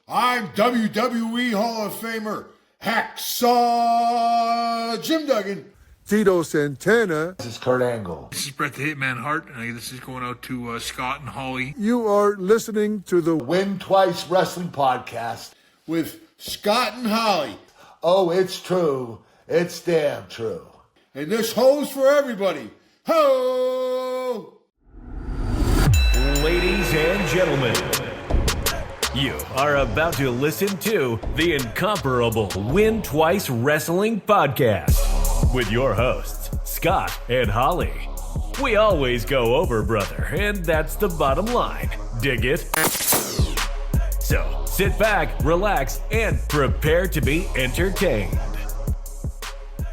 I'm WWE Hall of Famer Hacksaw Jim Duggan. Tito Santana. This is Kurt Angle. This is Bret the Hitman Hart, and this is going out to Scott and Holly. You are listening to the Win Twice Wrestling Podcast with Scott and Holly. Oh, it's true. It's damn true. And this ho's for everybody. Ho! Ladies and gentlemen, you are about to listen to the incomparable Win Twice Wrestling Podcast with your hosts, Scott and Holly. We always go over, brother, and that's the bottom line. Dig it? So sit back, relax, and prepare to be entertained.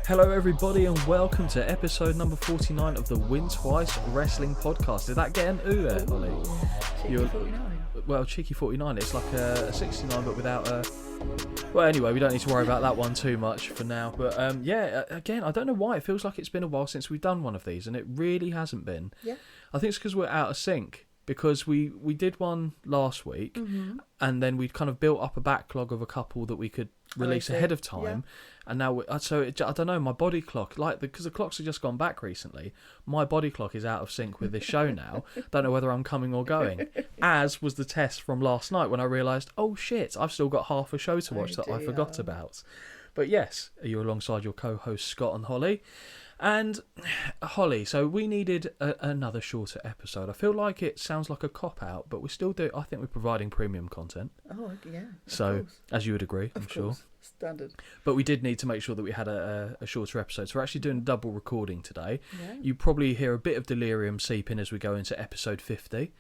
Hello everybody and welcome to episode number 49 of the Win Twice Wrestling Podcast. Did that get an ooh there, Holly? Cheeky 49. Well, cheeky 49. It's like a 69 but without a... Well, anyway, we don't need to worry about that one too much for now. But again, I don't know why. It feels like it's been a while since we've done one of these and it really hasn't been. Yeah. I think it's because we're out of sync. Because we did one last week and then we'd kind of built up a backlog of a couple that we could release ahead of time. Yeah. And now, I don't know, my body clock, because the clocks have just gone back recently, my body clock is out of sync with this show now. Don't know whether I'm coming or going. As was the test from last night when I realised, oh shit, I've still got half a show to watch I forgot about. But yes, you're alongside your co-hosts Scott and Holly. And Holly, so we needed another shorter episode. I feel like it sounds like a cop-out, but we still do. I think we're providing premium content. Oh, yeah. So, as you would agree, I'm sure. Standard. But we did need to make sure that we had a shorter episode. So we're actually doing double recording today. Yeah. You probably hear a bit of delirium seep in as we go into episode 50.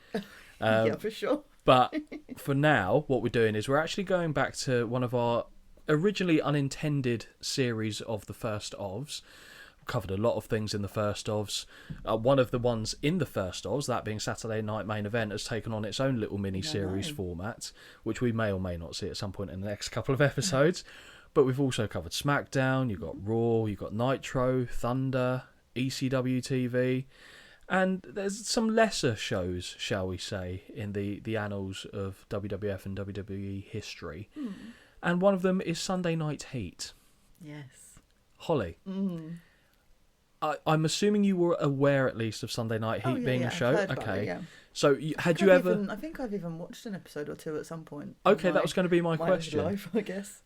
Yeah, for sure. But for now, what we're doing is we're actually going back to one of our originally unintended series of the first ofs. Covered a lot of things in the first ofs. One of the ones in the first ofs, that being Saturday Night Main Event, has taken on its own little mini-series format, which we may or may not see at some point in the next couple of episodes. But we've also covered SmackDown, you've got Raw, you've got Nitro, Thunder, ECW TV, and there's some lesser shows, shall we say, in the annals of WWF and WWE history. And one of them is Sunday Night Heat. Yes. Holly. I'm assuming you were aware at least of Sunday Night Heat being a show. I've heard about it, yeah. So had you ever? I think I've even watched an episode or two at some point. Okay, that was going to be my question. Life, I guess.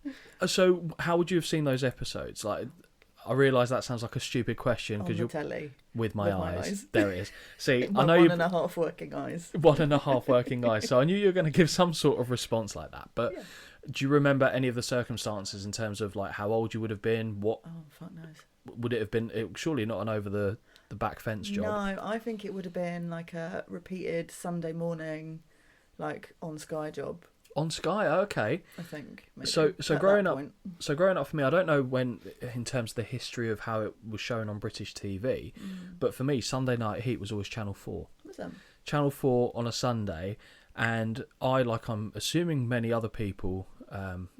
So how would you have seen those episodes? Like, I realise that sounds like a stupid question because you're telly with my eyes. There it is. See, I know 1.5 working eyes. 1.5 working eyes. So I knew you were going to give some sort of response like that. But do you remember any of the circumstances in terms of like how old you would have been? What? Oh, fuck knows. Would it have been surely not an over the back fence job? No, I think it would have been like a repeated Sunday morning, like on Sky job. On Sky, okay. I think. Maybe. So growing up for me, I don't know when in terms of the history of how it was shown on British TV, but for me, Sunday Night Heat was always Channel 4. What's that? Channel 4 on a Sunday, and I'm assuming many other people,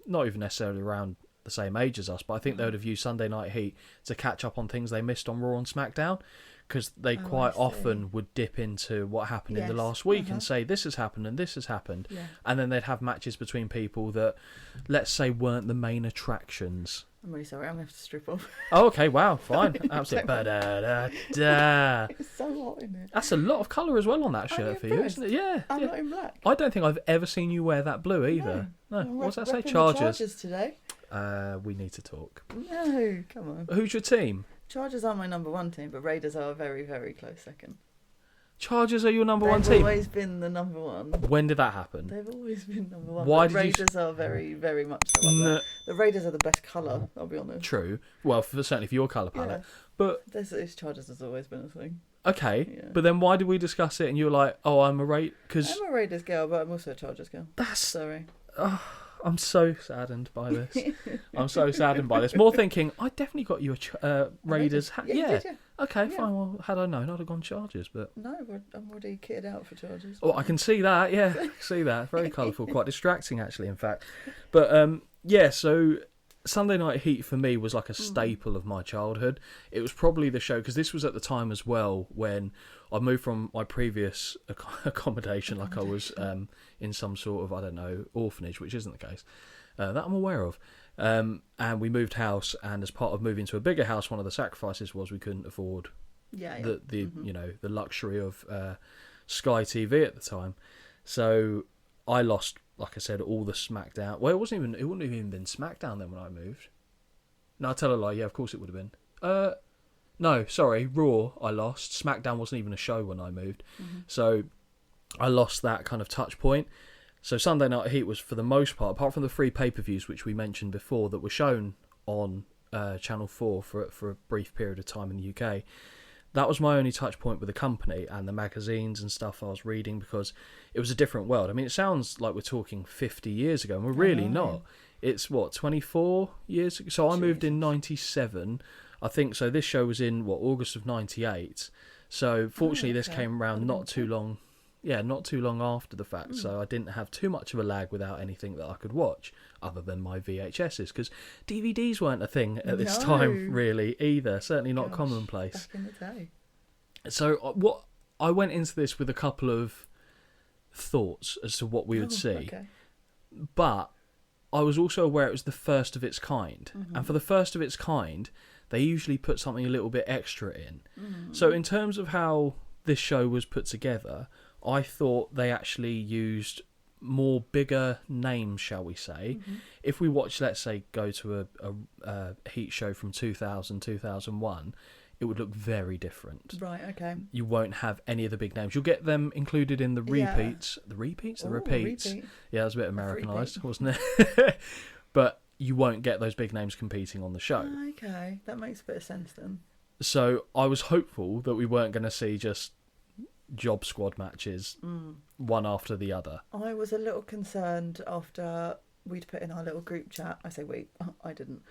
not even necessarily around the same age as us, but I think they would have used Sunday Night Heat to catch up on things they missed on Raw and SmackDown, because they quite often would dip into what happened in the last week and say this has happened and this has happened, and then they'd have matches between people that, let's say, weren't the main attractions. I'm really sorry, I'm going to have to strip off. Oh, okay, wow, fine. Absolutely. It's so hot in it. That's a lot of colour as well on that shirt for you, isn't it? Yeah. I'm not in black. I don't think I've ever seen you wear that blue either. No. What's that say? Chargers today. We need to talk. No, come on. Who's your team? Chargers are my number one team, but Raiders are a very, very close second. Chargers are your number one team? They've always been the number one. When did that happen? They've always been number one. Why did Raiders are very, very much so. No. The Raiders are the best colour, I'll be honest. True. Well, certainly for your colour palette. Yeah. But Chargers has always been a thing. Okay, but then why did we discuss it and you were like, oh, I'm a I'm a Raiders girl, but I'm also a Chargers girl. Sorry. Oh, I'm so saddened by this. More thinking, I definitely got you a Raiders hat. Yeah. Okay, fine. Well, had I known, I'd have gone Chargers, but... No, I'm already kitted out for Chargers. Oh, I can see that, yeah. See that. Very colourful. Quite distracting, actually, in fact. But, so Sunday Night Heat for me was like a staple of my childhood. It was probably the show, because this was at the time as well when I moved from my previous accommodation, like I was in some sort of, I don't know, orphanage, which isn't the case, that I'm aware of. And we moved house, and as part of moving to a bigger house, one of the sacrifices was we couldn't afford the luxury of Sky TV at the time. So I lost, like I said, all the SmackDown. Well, it wouldn't have even been SmackDown then when I moved. No, I tell a lie. Yeah, of course it would have been. No, sorry, Raw I lost. SmackDown wasn't even a show when I moved. So I lost that kind of touch point. So Sunday Night Heat was, for the most part, apart from the free pay-per-views, which we mentioned before, that were shown on Channel 4 for a brief period of time in the UK, that was my only touch point with the company and the magazines and stuff I was reading, because it was a different world. I mean, it sounds like we're talking 50 years ago, and we're really not. It's, 24 years ago? So I moved in 97, I think. So this show was in, August of 98. So fortunately this came around not too long after the fact. So I didn't have too much of a lag without anything that I could watch other than my VHSs, because DVDs weren't a thing at this time really either, certainly not commonplace back in the day. So I went into this with a couple of thoughts as to what we would see, but I was also aware it was the first of its kind, and for the first of its kind they usually put something a little bit extra in. So in terms of how this show was put together, I thought they actually used more bigger names, shall we say. If we watch, let's say, go to a Heat show from 2000, 2001, it would look very different. Right, okay. You won't have any of the big names. You'll get them included in the repeats. The repeats? The repeats. Repeat. Yeah, that was a bit Americanised, wasn't it? But you won't get those big names competing on the show. Okay, that makes a bit of sense then. So I was hopeful that we weren't going to see just job squad matches one after the other. I was a little concerned after we'd put in our little group chat. I say we, I didn't.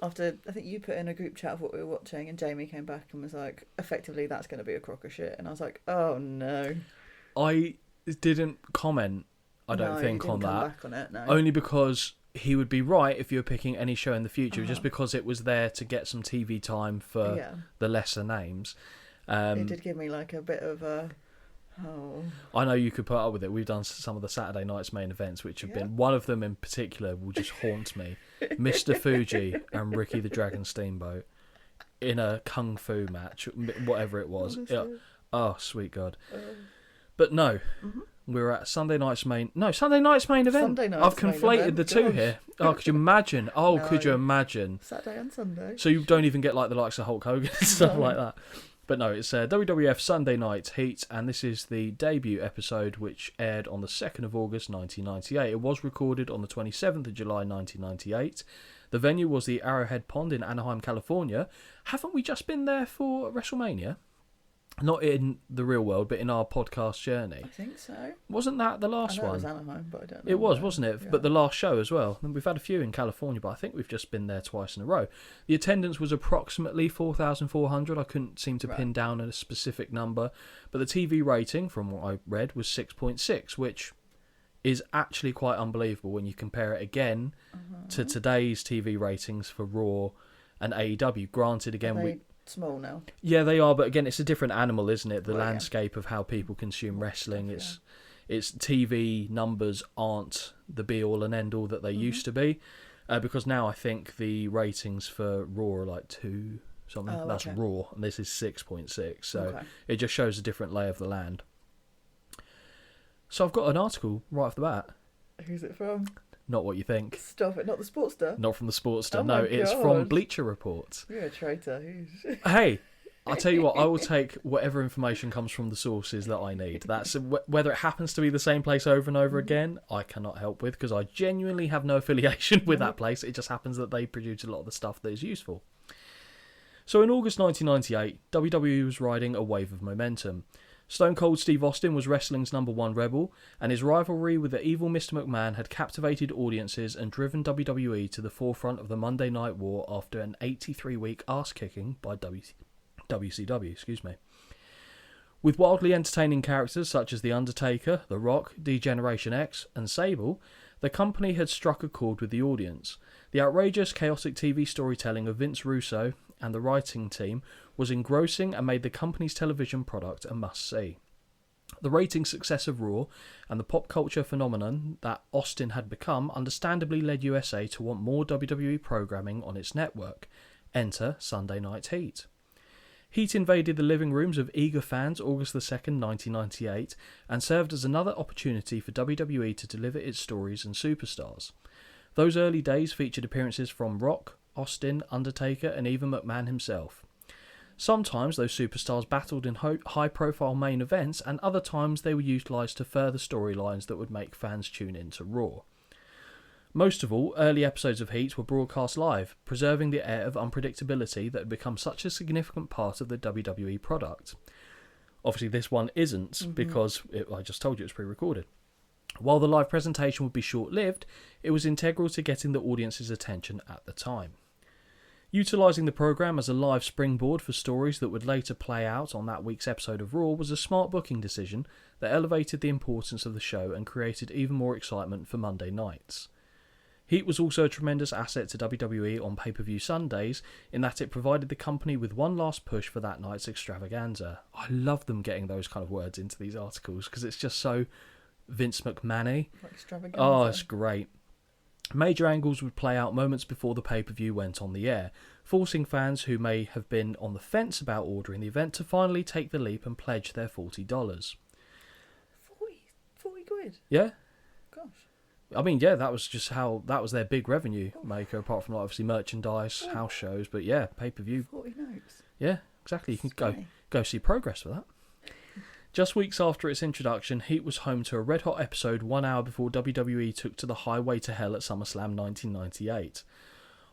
After, I think you put in a group chat of what we were watching, and Jamie came back and was like, effectively that's going to be a crock of shit. And I was like, oh no. I didn't comment, I don't think, on that. Back on it, no. Only because he would be right if you were picking any show in the future, just because it was there to get some TV time for the lesser names. It did give me like a bit of a... Oh. I know you could put up with it. We've done some of the Saturday night's main events, which have been, one of them in particular will just haunt me. Mr. Fuji and Ricky the Dragon Steamboat in a kung fu match, whatever it was. Oh, sweet God. But no, we're at Sunday night's main event. I've conflated the two here. Oh, could you imagine? Oh, no. Could you imagine? Saturday and Sunday. So you don't even get like the likes of Hulk Hogan and stuff like that. But no, it's WWF Sunday Night Heat, and this is the debut episode, which aired on the 2nd of August 1998. It was recorded on the 27th of July 1998. The venue was the Arrowhead Pond in Anaheim, California. Haven't we just been there for WrestleMania? Not in the real world, but in our podcast journey. I think so. Wasn't that the last one? It was Anaheim, but I don't know. It was, wasn't it? Yeah. But the last show as well. And we've had a few in California, but I think we've just been there twice in a row. The attendance was approximately 4,400. I couldn't seem to pin down a specific number. But the TV rating, from what I read, was 6.6, which is actually quite unbelievable when you compare it again to today's TV ratings for Raw and AEW. Granted, again, small now. Yeah, they are, but again, it's a different animal, isn't it? The landscape of how people consume wrestling. It's TV numbers aren't the be all and end all that they used to be, because now I think the ratings for Raw are like 2 something. That's Raw, and this is 6.6. So it just shows a different lay of the land. So I've got an article right off the bat. Who's it from? Not what you think. Stop it, not the Sportster? Not from the Sportster, no. It's from Bleacher Report. You're a traitor. Hey, I'll tell you what, I will take whatever information comes from the sources that I need. That's whether it happens to be the same place over and over again, I cannot help with, because I genuinely have no affiliation with that place. It just happens that they produce a lot of the stuff that is useful. So in August 1998, WWE was riding a wave of momentum. Stone Cold Steve Austin was wrestling's #1 rebel, and his rivalry with the evil Mr. McMahon had captivated audiences and driven WWE to the forefront of the Monday Night War after an 83-week ass-kicking by WCW. With wildly entertaining characters such as The Undertaker, The Rock, D-Generation X, and Sable, The company had struck a chord with the audience. The outrageous, chaotic TV storytelling of Vince Russo and the writing team was engrossing and made the company's television product a must-see. The rating success of Raw and the pop culture phenomenon that Austin had become understandably led USA to want more WWE programming on its network. Enter Sunday Night Heat. Heat invaded the living rooms of eager fans August 2nd, 1998, and served as another opportunity for WWE to deliver its stories and superstars. Those early days featured appearances from Rock, Austin, Undertaker, and even McMahon himself. Sometimes those superstars battled in high-profile main events, and other times they were utilised to further storylines that would make fans tune in to Raw. Most of all, early episodes of Heat were broadcast live, preserving the air of unpredictability that had become such a significant part of the WWE product. Obviously, this one isn't, because I just told you it was pre-recorded. While the live presentation would be short-lived, it was integral to getting the audience's attention at the time. Utilising the programme as a live springboard for stories that would later play out on that week's episode of Raw was a smart booking decision that elevated the importance of the show and created even more excitement for Monday nights. Heat was also a tremendous asset to WWE on pay-per-view Sundays in that it provided the company with one last push for that night's extravaganza. I love them getting those kind of words into these articles because it's just so Vince McMahon-y. Extravaganza. Oh, it's great. Major angles would play out moments before the pay-per-view went on the air, forcing fans who may have been on the fence about ordering the event to finally take the leap and pledge their $40. 40 quid? Yeah? Gosh. I mean, yeah, that was just how, that was their big revenue maker, apart from like, obviously merchandise, house shows, but yeah, pay-per-view. 40 notes. Yeah, exactly. You can go see Progress for that. Just weeks after its introduction, Heat was home to a red-hot episode 1 hour before WWE took to the highway to hell at SummerSlam 1998.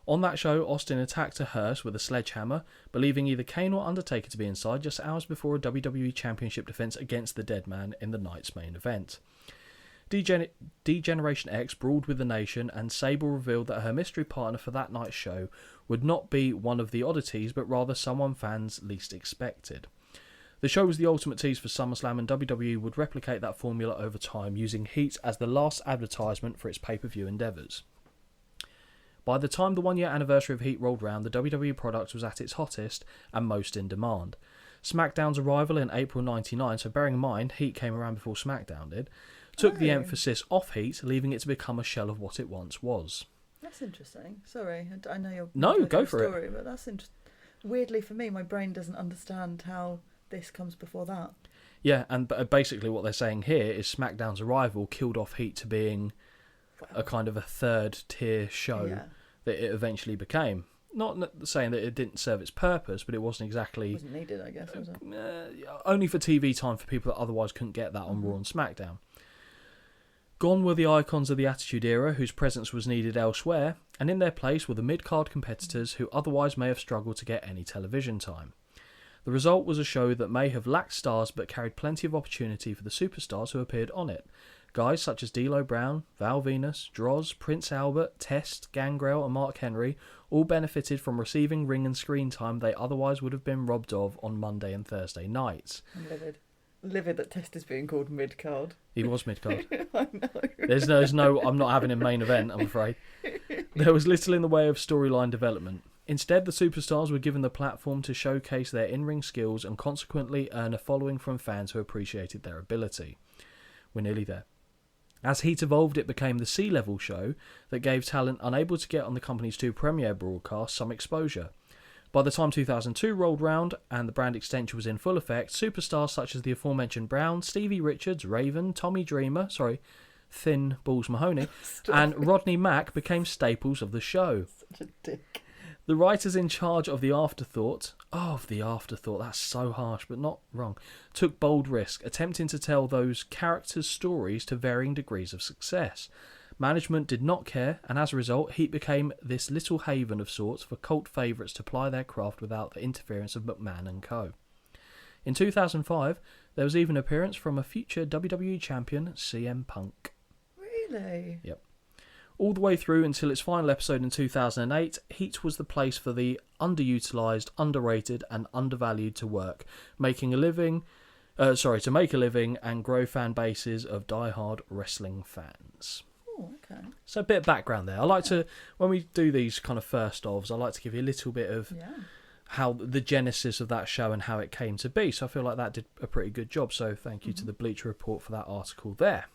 On that show, Austin attacked a hearse with a sledgehammer, believing either Kane or Undertaker to be inside just hours before a WWE Championship defense against the Dead Man in the night's main event. D-Generation X brawled with the nation, and Sable revealed that her mystery partner for that night's show would not be one of the oddities, but rather someone fans least expected. The show was the ultimate tease for SummerSlam, and WWE would replicate that formula over time, using Heat as the last advertisement for its pay-per-view endeavours. By the time the one-year anniversary of Heat rolled round, the WWE product was at its hottest and most in demand. SmackDown's arrival in April 99, so bearing in mind Heat came around before SmackDown did, took the emphasis off Heat, leaving it to become a shell of what it once was. That's interesting. Sorry, I know you're... No, go for it. But that's interesting. Weirdly for me, my brain doesn't understand how this comes before that. Yeah, and basically what they're saying here is SmackDown's arrival killed off Heat to being a kind of a third-tier show that it eventually became. Not saying that it didn't serve its purpose, but it wasn't exactly... It wasn't needed, I guess, was it? Only for TV time for people that otherwise couldn't get that on Raw and SmackDown. Gone were the icons of the Attitude Era, whose presence was needed elsewhere, and in their place were the mid-card competitors who otherwise may have struggled to get any television time. The result was a show that may have lacked stars but carried plenty of opportunity for the superstars who appeared on it. Guys such as D'Lo Brown, Val Venus, Droz, Prince Albert, Test, Gangrel and Mark Henry all benefited from receiving ring and screen time they otherwise would have been robbed of on Monday and Thursday nights. I'm livid that Test is being called mid-card. He was mid-card. I know. There's no, I'm not having him main event, I'm afraid. There was little in the way of storyline development. Instead, the superstars were given the platform to showcase their in-ring skills and consequently earn a following from fans who appreciated their ability. We're nearly there. As Heat evolved, it became the C-level show that gave talent unable to get on the company's two premiere broadcasts some exposure. By the time 2002 rolled round and the brand extension was in full effect, superstars such as the aforementioned Brown, Stevie Richards, Raven, Tommy Dreamer, Thin Balls Mahoney, and Rodney Mack became staples of the show. Such a dick. The writers in charge of The Afterthought, that's so harsh but not wrong, took bold risk, attempting to tell those characters' stories to varying degrees of success. Management did not care, and as a result, Heat became this little haven of sorts for cult favourites to ply their craft without the interference of McMahon and co. In 2005, there was even an appearance from a future WWE champion, CM Punk. Really? Yep. All the way through until its final episode in 2008, Heat was the place for the underutilised, underrated and undervalued to work, to make a living and grow fan bases of die-hard wrestling fans. Oh, okay. So a bit of background there. I like to, when we do these kind of first ofs, I like to give you a little bit of how the genesis of that show and how it came to be. So I feel like that did a pretty good job. So thank you to the Bleacher Report for that article there.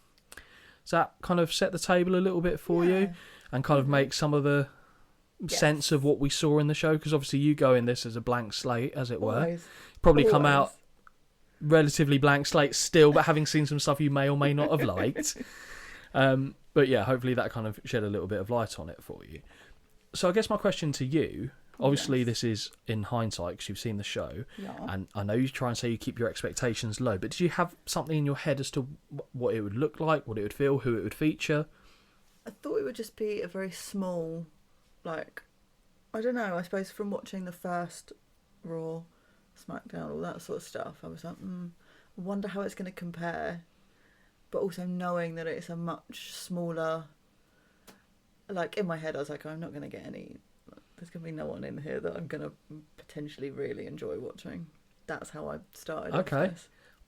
So that kind of set the table a little bit for you and kind of make some of the sense of what we saw in the show. Because obviously you go in this as a blank slate, as it were. Always. Probably come out relatively blank slate still, but having seen some stuff you may or may not have liked. But yeah, hopefully that kind of shed a little bit of light on it for you. So I guess my question to you, obviously this is in hindsight because you've seen the show, and I know you try and say you keep your expectations low, but did you have something in your head as to what it would look like, what it would feel, who it would feature? I thought it would just be a very small, like, I don't know, I suppose from watching the first Raw, SmackDown, all that sort of stuff, I was like, I wonder how it's going to compare. But also knowing that it's a much smaller, like in my head I was like, I'm not going to get any, there's going to be no one in here that I'm going to potentially really enjoy watching. That's how I started. Okay.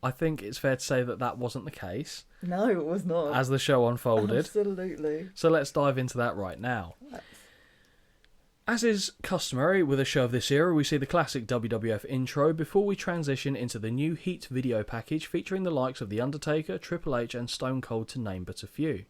I think it's fair to say that that wasn't the case. No, it was not. As the show unfolded. Absolutely. So let's dive into that right now. As is customary with a show of this era, we see the classic WWF intro before we transition into the new Heat video package featuring the likes of The Undertaker, Triple H and Stone Cold to name but a few.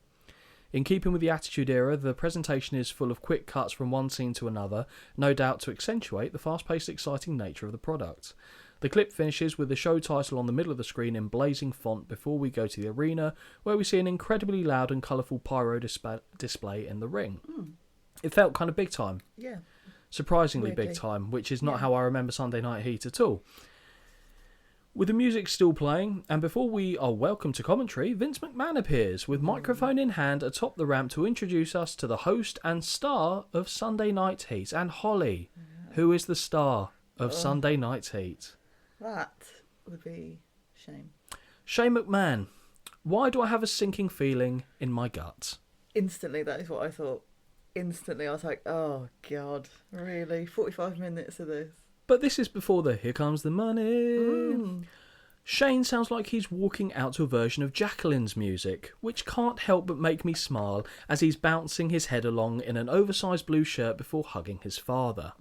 In keeping with the Attitude Era, the presentation is full of quick cuts from one scene to another, no doubt to accentuate the fast-paced, exciting nature of the product. The clip finishes with the show title on the middle of the screen in blazing font before we go to the arena, where we see an incredibly loud and colourful pyro display in the ring. It felt kind of big time. Yeah. Surprisingly Weirdly. big time, which is not how I remember Sunday Night Heat at all. With the music still playing, and before we are welcome to commentary, Vince McMahon appears with microphone in hand atop the ramp to introduce us to the host and star of Sunday Night Heat. And Holly, who is the star of Sunday Night Heat? That would be Shane. Shane McMahon. Why do I have a sinking feeling in my gut? Instantly, that is what I thought. Instantly, I was like, oh, God, really? 45 minutes of this? But this is before the Here Comes the Money. Shane sounds like he's walking out to a version of Jacqueline's music, which can't help but make me smile as he's bouncing his head along in an oversized blue shirt before hugging his father.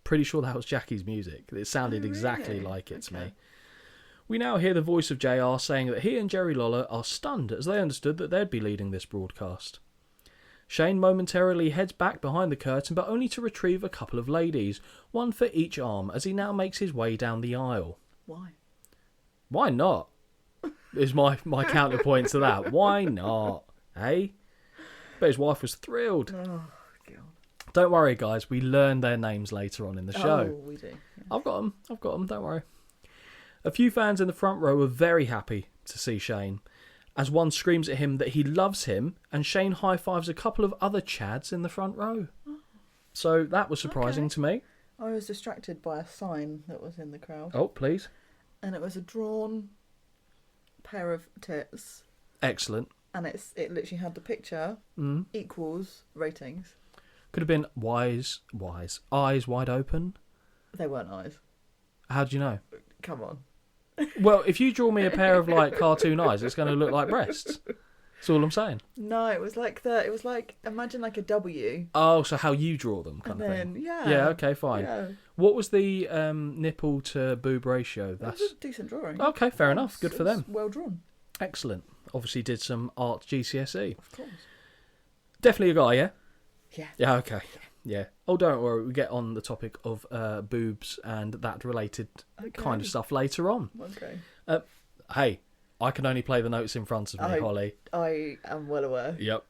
Pretty sure that was Jackie's music. It sounded exactly like it to me. We now hear the voice of JR saying that he and Jerry Lawler are stunned as they understood that they'd be leading this broadcast. Shane momentarily heads back behind the curtain, but only to retrieve a couple of ladies, one for each arm, as he now makes his way down the aisle. Why? Why not? Is my counterpoint to that. Why not? Hey? But his wife was thrilled. Oh, God. Don't worry, guys. We learn their names later on in the show. Oh, we do. Yeah. I've got them. Don't worry. A few fans in the front row were very happy to see Shane, as one screams at him that he loves him, and Shane high-fives a couple of other chads in the front row. So that was surprising to me. I was distracted by a sign that was in the crowd. Oh, please. And it was a drawn pair of tits. Excellent. And it literally had the picture equals ratings. Could have been eyes wide open. They weren't eyes. How do you know? Come on. Well, if you draw me a pair of like cartoon eyes, it's going to look like breasts. That's all I'm saying. No, it was like imagine like a W. Oh, so how you draw them kind And of then, thing. yeah. Yeah, okay, fine. Yeah. What was the nipple to boob ratio? It was a decent drawing. Okay, fair enough. Good for them. Well drawn. Excellent. Obviously did some art GCSE. Of course. Definitely a guy, yeah? Yeah. Yeah, okay. Yeah. Oh, don't worry. We get on the topic of boobs and that related kind of stuff later on. Okay. Hey, I can only play the notes in front of me, Holly. I am well aware. Yep.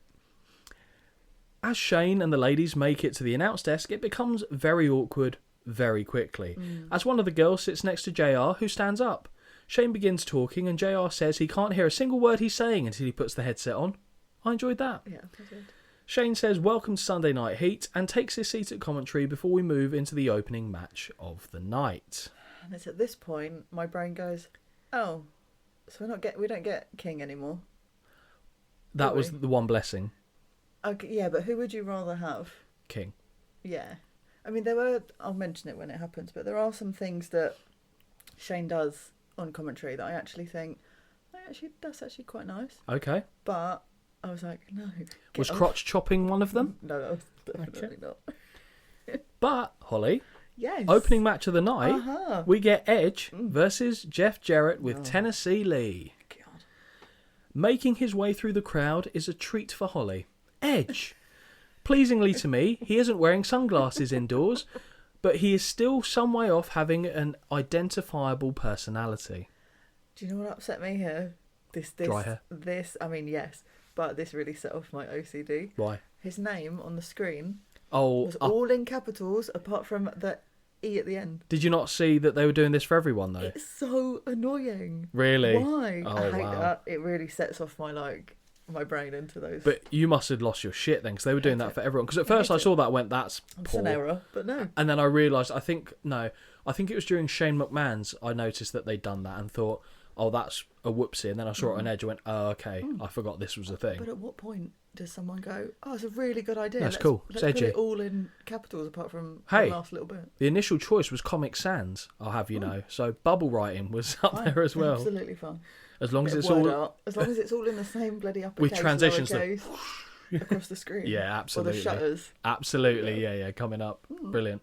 As Shane and the ladies make it to the announce desk, it becomes very awkward very quickly. As one of the girls sits next to JR, who stands up. Shane begins talking and JR says he can't hear a single word he's saying until he puts the headset on. I enjoyed that. Yeah, I did. Shane says welcome to Sunday Night Heat and takes his seat at commentary before we move into the opening match of the night. And it's at this point my brain goes, oh, so we don't get King anymore. That was the one blessing. Okay, yeah, but who would you rather have? King. Yeah. I mean, I'll mention it when it happens, but there are some things that Shane does on commentary that I actually think, that's actually quite nice. Okay. But I was like, no. Was off. crotch chopping one of them? No, that was definitely not. But, Holly, Yes. opening match of the night, Uh-huh. we get Edge versus Jeff Jarrett with Tennessee Lee. God. Making his way through the crowd is a treat for Holly. Edge. Pleasingly to me, he isn't wearing sunglasses indoors, but he is still some way off having an identifiable personality. Do you know what upset me here? Dry hair. I mean, yes, but this really set off my OCD. Why? His name on the screen Oh, was all in capitals apart from the E at the end. did you not see that they were doing this for everyone, though? It's so annoying. Really? Why? Oh, I hate wow. that. It really sets off my brain into those. But you must have lost your shit then, because they were doing that for everyone. Because at first I saw that and went, that's it's an poor. error, but no. And then I realised, I think it was during Shane McMahon's, I noticed that they'd done that and thought, oh, that's a whoopsie. And then I saw it on Edge and went, oh, okay, I forgot this was a thing. But at what point does someone go, oh, it's a really good idea. That's cool. Let's It's put edgy. it all in capitals apart from Hey. the last little bit. The initial choice was Comic Sans, I'll have you know. So bubble writing was up Fine. there as well. Absolutely fine. As long as Bit it's of word all... art. As long as it's all in the same bloody uppercase, With transitions to- lowercase, across the screen. Yeah, absolutely. Or the shutters. Absolutely, yeah, coming up. Brilliant.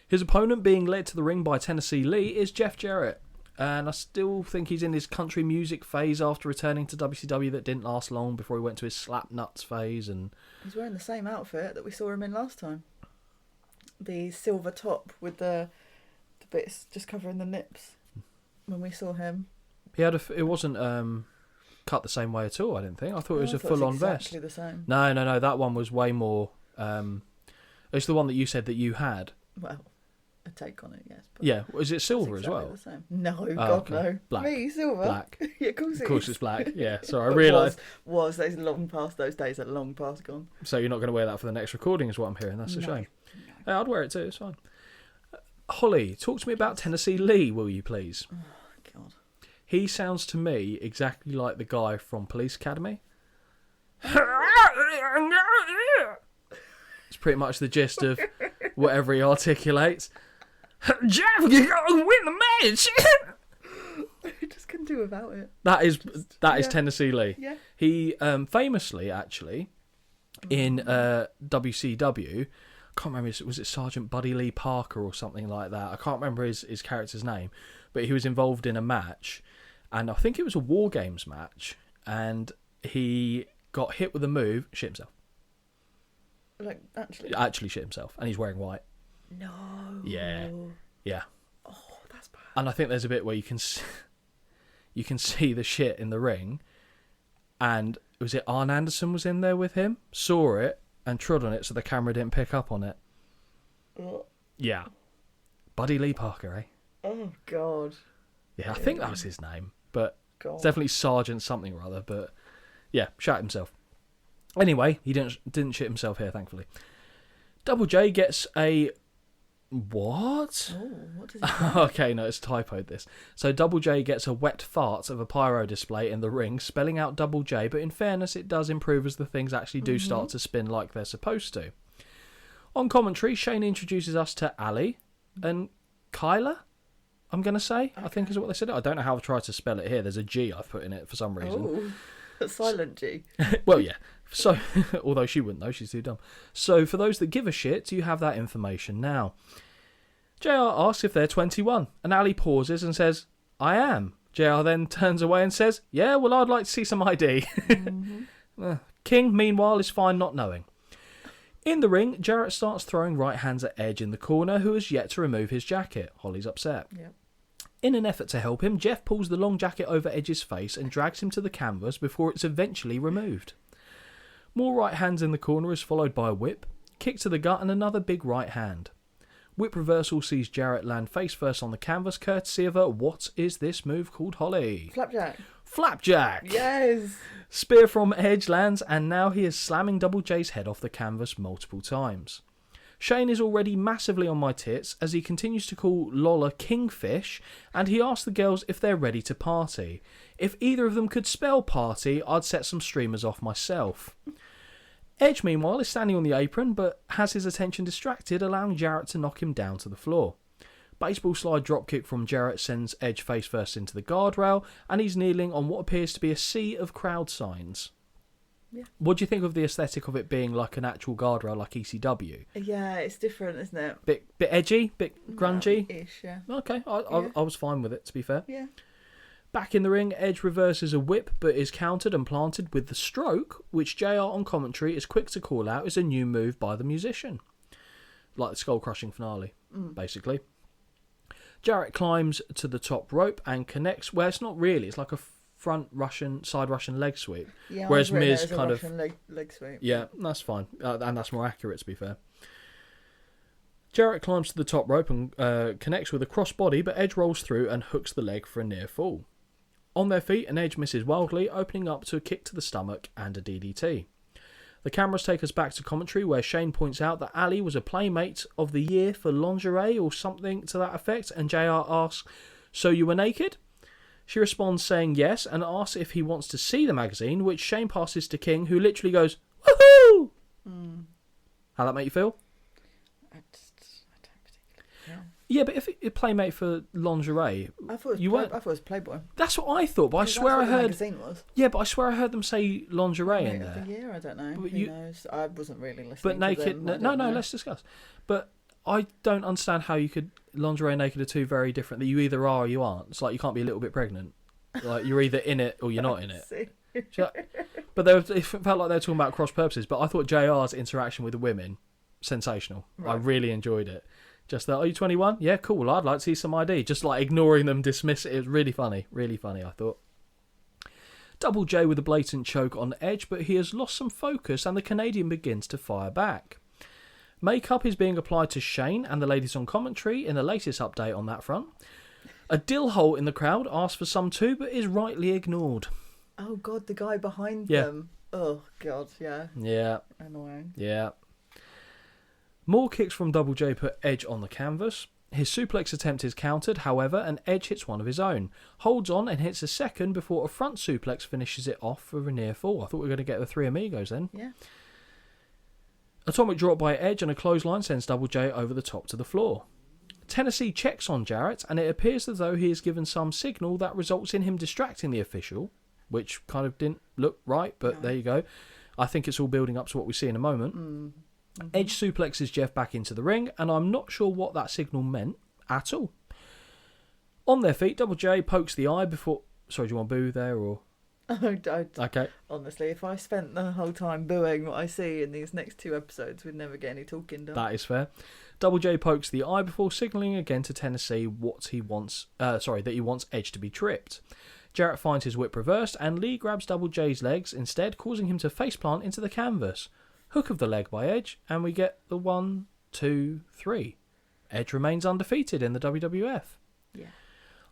His opponent being led to the ring by Tennessee Lee is Jeff Jarrett. And I still think he's in his country music phase after returning to WCW that didn't last long before he went to his slap nuts phase. And He's wearing the same outfit that we saw him in last time. The silver top with the bits just covering the nips when we saw him. he had it wasn't cut the same way at all, I didn't think. I thought it was I a thought it was full-on exactly vest. the same. No, that one was way more... it's the one that you said that you had. Well, a take on it, yes. But Yeah, is it it's silver exactly as well? the same. No, Oh, God, okay. no. Black. Me, silver? Black. Yeah, of course it Of course is. it's black, yeah. Sorry, I But realised. Was those long past, those days are long past gone. So you're not going to wear that for the next recording is what I'm hearing. That's a No. shame. Hey, I'd wear it too, it's fine. Holly, talk to me about Tennessee Lee, will you please? God. He sounds to me exactly like the guy from Police Academy. It's pretty much the gist of whatever he articulates. Jeff, you're going to win the match! I just couldn't do without it. That is yeah. Tennessee Lee. Yeah. He famously, actually, in WCW, I can't remember, was it Sergeant Buddy Lee Parker or something like that? I can't remember his character's name, but he was involved in a match, and I think it was a War Games match, and he got hit with a move, shit himself. Like, actually. Actually shit himself, and he's wearing white. No. Yeah. Yeah. Oh, that's bad. And I think there's a bit where you can see the shit in the ring, and was it Arn Anderson was in there with him, saw it and trod on it, so the camera didn't pick up on it. Oh, Yeah, Buddy Lee Parker, eh? oh God. Yeah, I think that was his name, but God. it's definitely Sergeant something or other. But yeah, shot himself. Anyway, he didn't shit himself here, thankfully. Double J gets a what? Oh, what does he Okay, no, it's typoed this. So Double J gets a wet fart of a pyro display in the ring, spelling out Double J, but in fairness, it does improve as the things actually do start to spin like they're supposed to. On commentary, Shane introduces us to Ali and Kyla, I'm going to say, I think is what they said. I don't know how I've tried to spell it here. There's a G I've put in it for some reason. Oh, a silent G. Well, yeah. So, although she wouldn't know, she's too dumb. So, for those that give a shit, you have that information now. JR asks if they're 21, and Ali pauses and says, I am. JR then turns away and says, yeah, well, I'd like to see some ID. King, meanwhile, is fine not knowing. In the ring, Jarrett starts throwing right hands at Edge in the corner, who has yet to remove his jacket. Holly's upset. Yep. In an effort to help him, Jeff pulls the long jacket over Edge's face and drags him to the canvas before it's eventually removed. More right hands in the corner is followed by a whip, kick to the gut and another big right hand. Whip reversal sees Jarrett land face first on the canvas, courtesy of a what is this move called, Holly? Flapjack. Flapjack! Yes. Spear from Edge lands and now he is slamming Double J's head off the canvas multiple times. Shane is already massively on my tits as he continues to call Lola Kingfish, and he asks the girls if they're ready to party. If either of them could spell party, I'd set some streamers off myself. Edge, meanwhile, is standing on the apron, but has his attention distracted, allowing Jarrett to knock him down to the floor. Baseball slide dropkick from Jarrett sends Edge face first into the guardrail, and he's kneeling on what appears to be a sea of crowd signs. What do you think of the aesthetic of it being like an actual guardrail, like ECW? Yeah, it's different, isn't it? Bit edgy, bit grungy. Ish, yeah. Okay, I was fine with it, to be fair. Yeah. Back in the ring, Edge reverses a whip, but is countered and planted with the stroke, which JR on commentary is quick to call out as a new move by the musician. Like the skull-crushing finale, basically. Jarrett climbs to the top rope and connects, well, it's not really, it's like a side Russian leg sweep. Yeah, whereas I've written it Miz as a kind Russian leg sweep. Yeah, that's fine. And that's more accurate, to be fair. Jarrett climbs to the top rope and connects with a crossbody, but Edge rolls through and hooks the leg for a near fall. On their feet, and Edge misses wildly, opening up to a kick to the stomach and a DDT. The cameras take us back to commentary, where Shane points out that Ali was a Playmate of the Year for lingerie or something to that effect, and JR asks, "So you were naked?" She responds saying yes, and asks if he wants to see the magazine, which Shane passes to King, who literally goes, "Woohoo!" How'd that make you feel? I don't particularly. Yeah, but if it Playmate for lingerie, I thought it was Playboy. that's what I thought. But I swear I The heard. magazine was. Yeah, but I swear I heard them say lingerie in Playmate of there. the Year, I don't know. But Who you- knows? I wasn't really listening. But to naked, them. I no, don't know. let's discuss. But I don't understand how you could lingerie and naked are two very different. That you either are or you aren't. It's like you can't be a little bit pregnant. Like you're either in it or you're not in it. See? But it felt like they were talking about cross purposes. But I thought JR's interaction with the women sensational. I really enjoyed it. Just that, are you 21? Yeah, cool. Well, I'd like to see some ID. Just like ignoring them, dismiss it. It was really funny, I thought. Double J with a blatant choke on Edge, but he has lost some focus and the Canadian begins to fire back. Makeup is being applied to Shane and the ladies on commentary in the latest update on that front. A dill hole in the crowd asks for some too, but is rightly ignored. Oh God, the guy behind Yeah. them. Oh God, yeah. Yeah. Annoying. Yeah. More kicks from Double J put Edge on the canvas. His suplex attempt is countered, however, and Edge hits one of his own. Holds on and hits a second before a front suplex finishes it off for a near fall. I thought we were going to get the Three Amigos then. Yeah. Atomic drop by Edge and a clothesline sends Double J over the top to the floor. Tennessee checks on Jarrett, and it appears as though he is given some signal that results in him distracting the official, which kind of didn't look right, but there you go. I think it's all building up to what we see in a moment. Edge suplexes Jeff back into the ring, and I'm not sure what that signal meant at all. On their feet, Double J pokes the eye before... Sorry, do you want boo there, or... Okay. Honestly, if I spent the whole time booing what I see in these next two episodes, we'd never get any talking done. That is fair. Double J pokes the eye before signalling again to Tennessee that he wants Edge to be tripped. Jarrett finds his whip reversed, and Lee grabs Double J's legs instead, causing him to faceplant into the canvas. Hook of the leg by Edge, and we get the 1, 2, 3. Edge remains undefeated in the WWF. Yeah.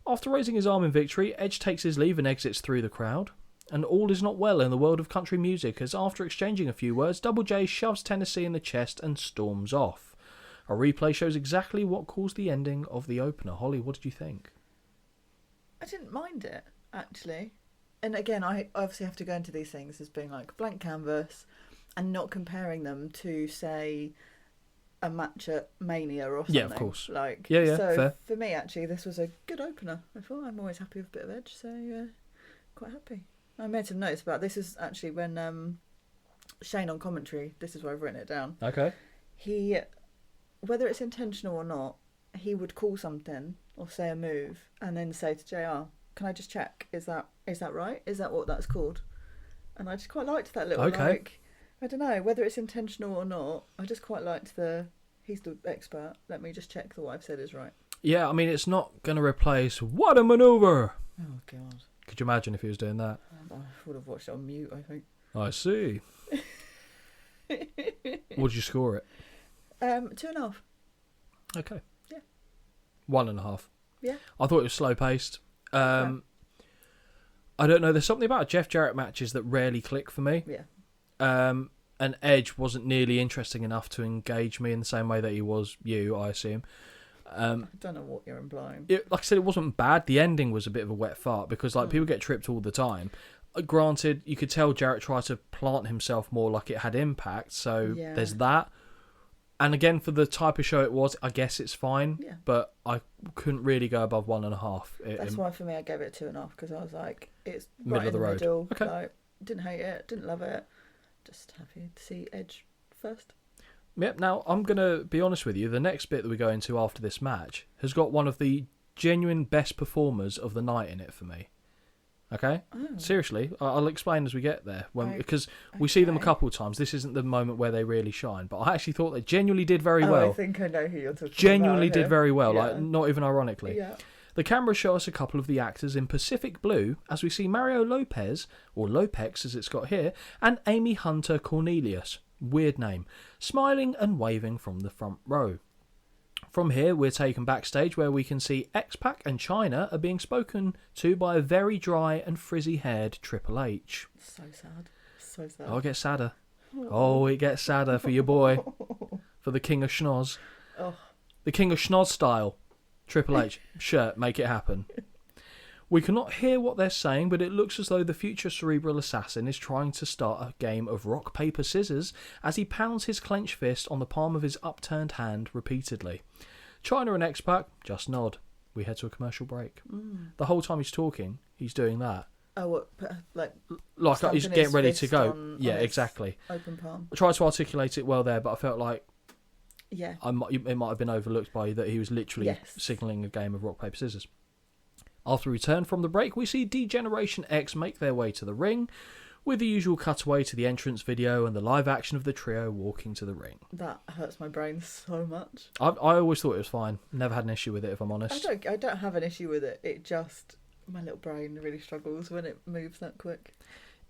After raising his arm in victory, Edge takes his leave and exits through the crowd. And all is not well in the world of country music, as after exchanging a few words, Double J shoves Tennessee in the chest and storms off. A replay shows exactly what caused the ending of the opener. Holly, what did you think? I didn't mind it, actually. And again, I obviously have to go into these things as being like blank canvas and not comparing them to, say, a match at Mania or something. Yeah, of course. Like, Yeah, so fair. for me, actually, this was a good opener. I thought I'm always happy with a bit of Edge, so quite happy. I made some notes about this. Is actually when Shane on commentary, this is where I've written it down. Okay. He, whether it's intentional or not, he would call something or say a move and then say to JR, "Can I just check? Is that right? Is that what that's called?" And I just quite liked that little like, I don't know whether it's intentional or not. I just quite liked he's the expert. Let me just check that what I've said is right. Yeah, I mean, it's not going to replace What a Maneuver. Oh God. Could you imagine if he was doing that? I would have watched it on mute, I think. I see. What did you score it? 2.5. Okay. Yeah. 1.5. Yeah. I thought it was slow paced. I don't know. There's something about Jeff Jarrett matches that rarely click for me. Yeah. And Edge wasn't nearly interesting enough to engage me in the same way that he was you, I assume. I don't know what you're implying. Like I said, it wasn't bad. The ending was a bit of a wet fart because people get tripped all the time. Granted, you could tell Jarrett tried to plant himself more like it had impact, so there's that. And again, for the type of show it was, I guess it's fine. Yeah. But I couldn't really go above 1.5. That's why for me I gave it 2.5 because I was like, it's Middle right of the in the road. middle. Okay. Like, didn't hate it, didn't love it. just happy to see Edge first. Yep, now I'm going to be honest with you. The next bit that we go into after this match has got one of the genuine best performers of the night in it for me. Okay? Oh. Seriously, I'll explain as we get there. Because we see them a couple of times. This isn't the moment where they really shine. But I actually thought they genuinely did very well. I think I know who you're talking Genuinely about. did very well, Yeah. like not even ironically. Yeah. The cameras show us a couple of the actors in Pacific Blue as we see Mario Lopez, or Lopex as it's got here, and Amy Hunter Cornelius, weird name, smiling and waving from the front row. From here, we're taken backstage where we can see X-Pac and Chyna are being spoken to by a very dry and frizzy-haired Triple H. So sad. So sad. Oh, it gets sadder. Oh, it gets sadder for your boy. For the King of Schnoz. Oh. The King of Schnoz style. Triple H. Shirt, make it happen. We cannot hear what they're saying, but it looks as though the future cerebral assassin is trying to start a game of rock, paper, scissors as he pounds his clenched fist on the palm of his upturned hand repeatedly. Chyna and X-Pac just nod. We head to a commercial break. The whole time he's talking, he's doing that. Oh, what? Like he's stamping getting his ready to fist go. on Yeah, his exactly. Open palm. I tried to articulate it well there, but I felt like Yeah. it might have been overlooked by you that he was literally signalling a game of rock, paper, scissors. After we return from the break, we see D-Generation X make their way to the ring, with the usual cutaway to the entrance video and the live action of the trio walking to the ring. That hurts my brain so much. I always thought it was fine. Never had an issue with it, if I'm honest. I don't have an issue with it. It just, my little brain really struggles when it moves that quick.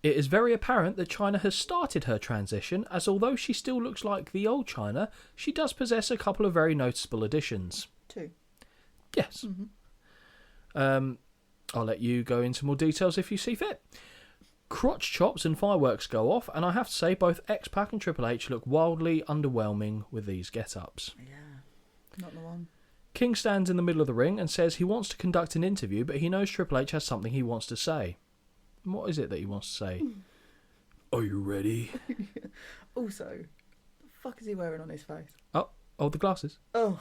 It is very apparent that Chyna has started her transition, as although she still looks like the old Chyna, she does possess a couple of very noticeable additions. 2. Yes. I'll let you go into more details if you see fit. Crotch chops and fireworks go off, and I have to say both X-Pac and Triple H look wildly underwhelming with these get-ups. Yeah, not the one. King stands in the middle of the ring and says he wants to conduct an interview, but he knows Triple H has something he wants to say. What is it that he wants to say? Are you ready? Also, the fuck is he wearing on his face? Oh, the glasses. Oh,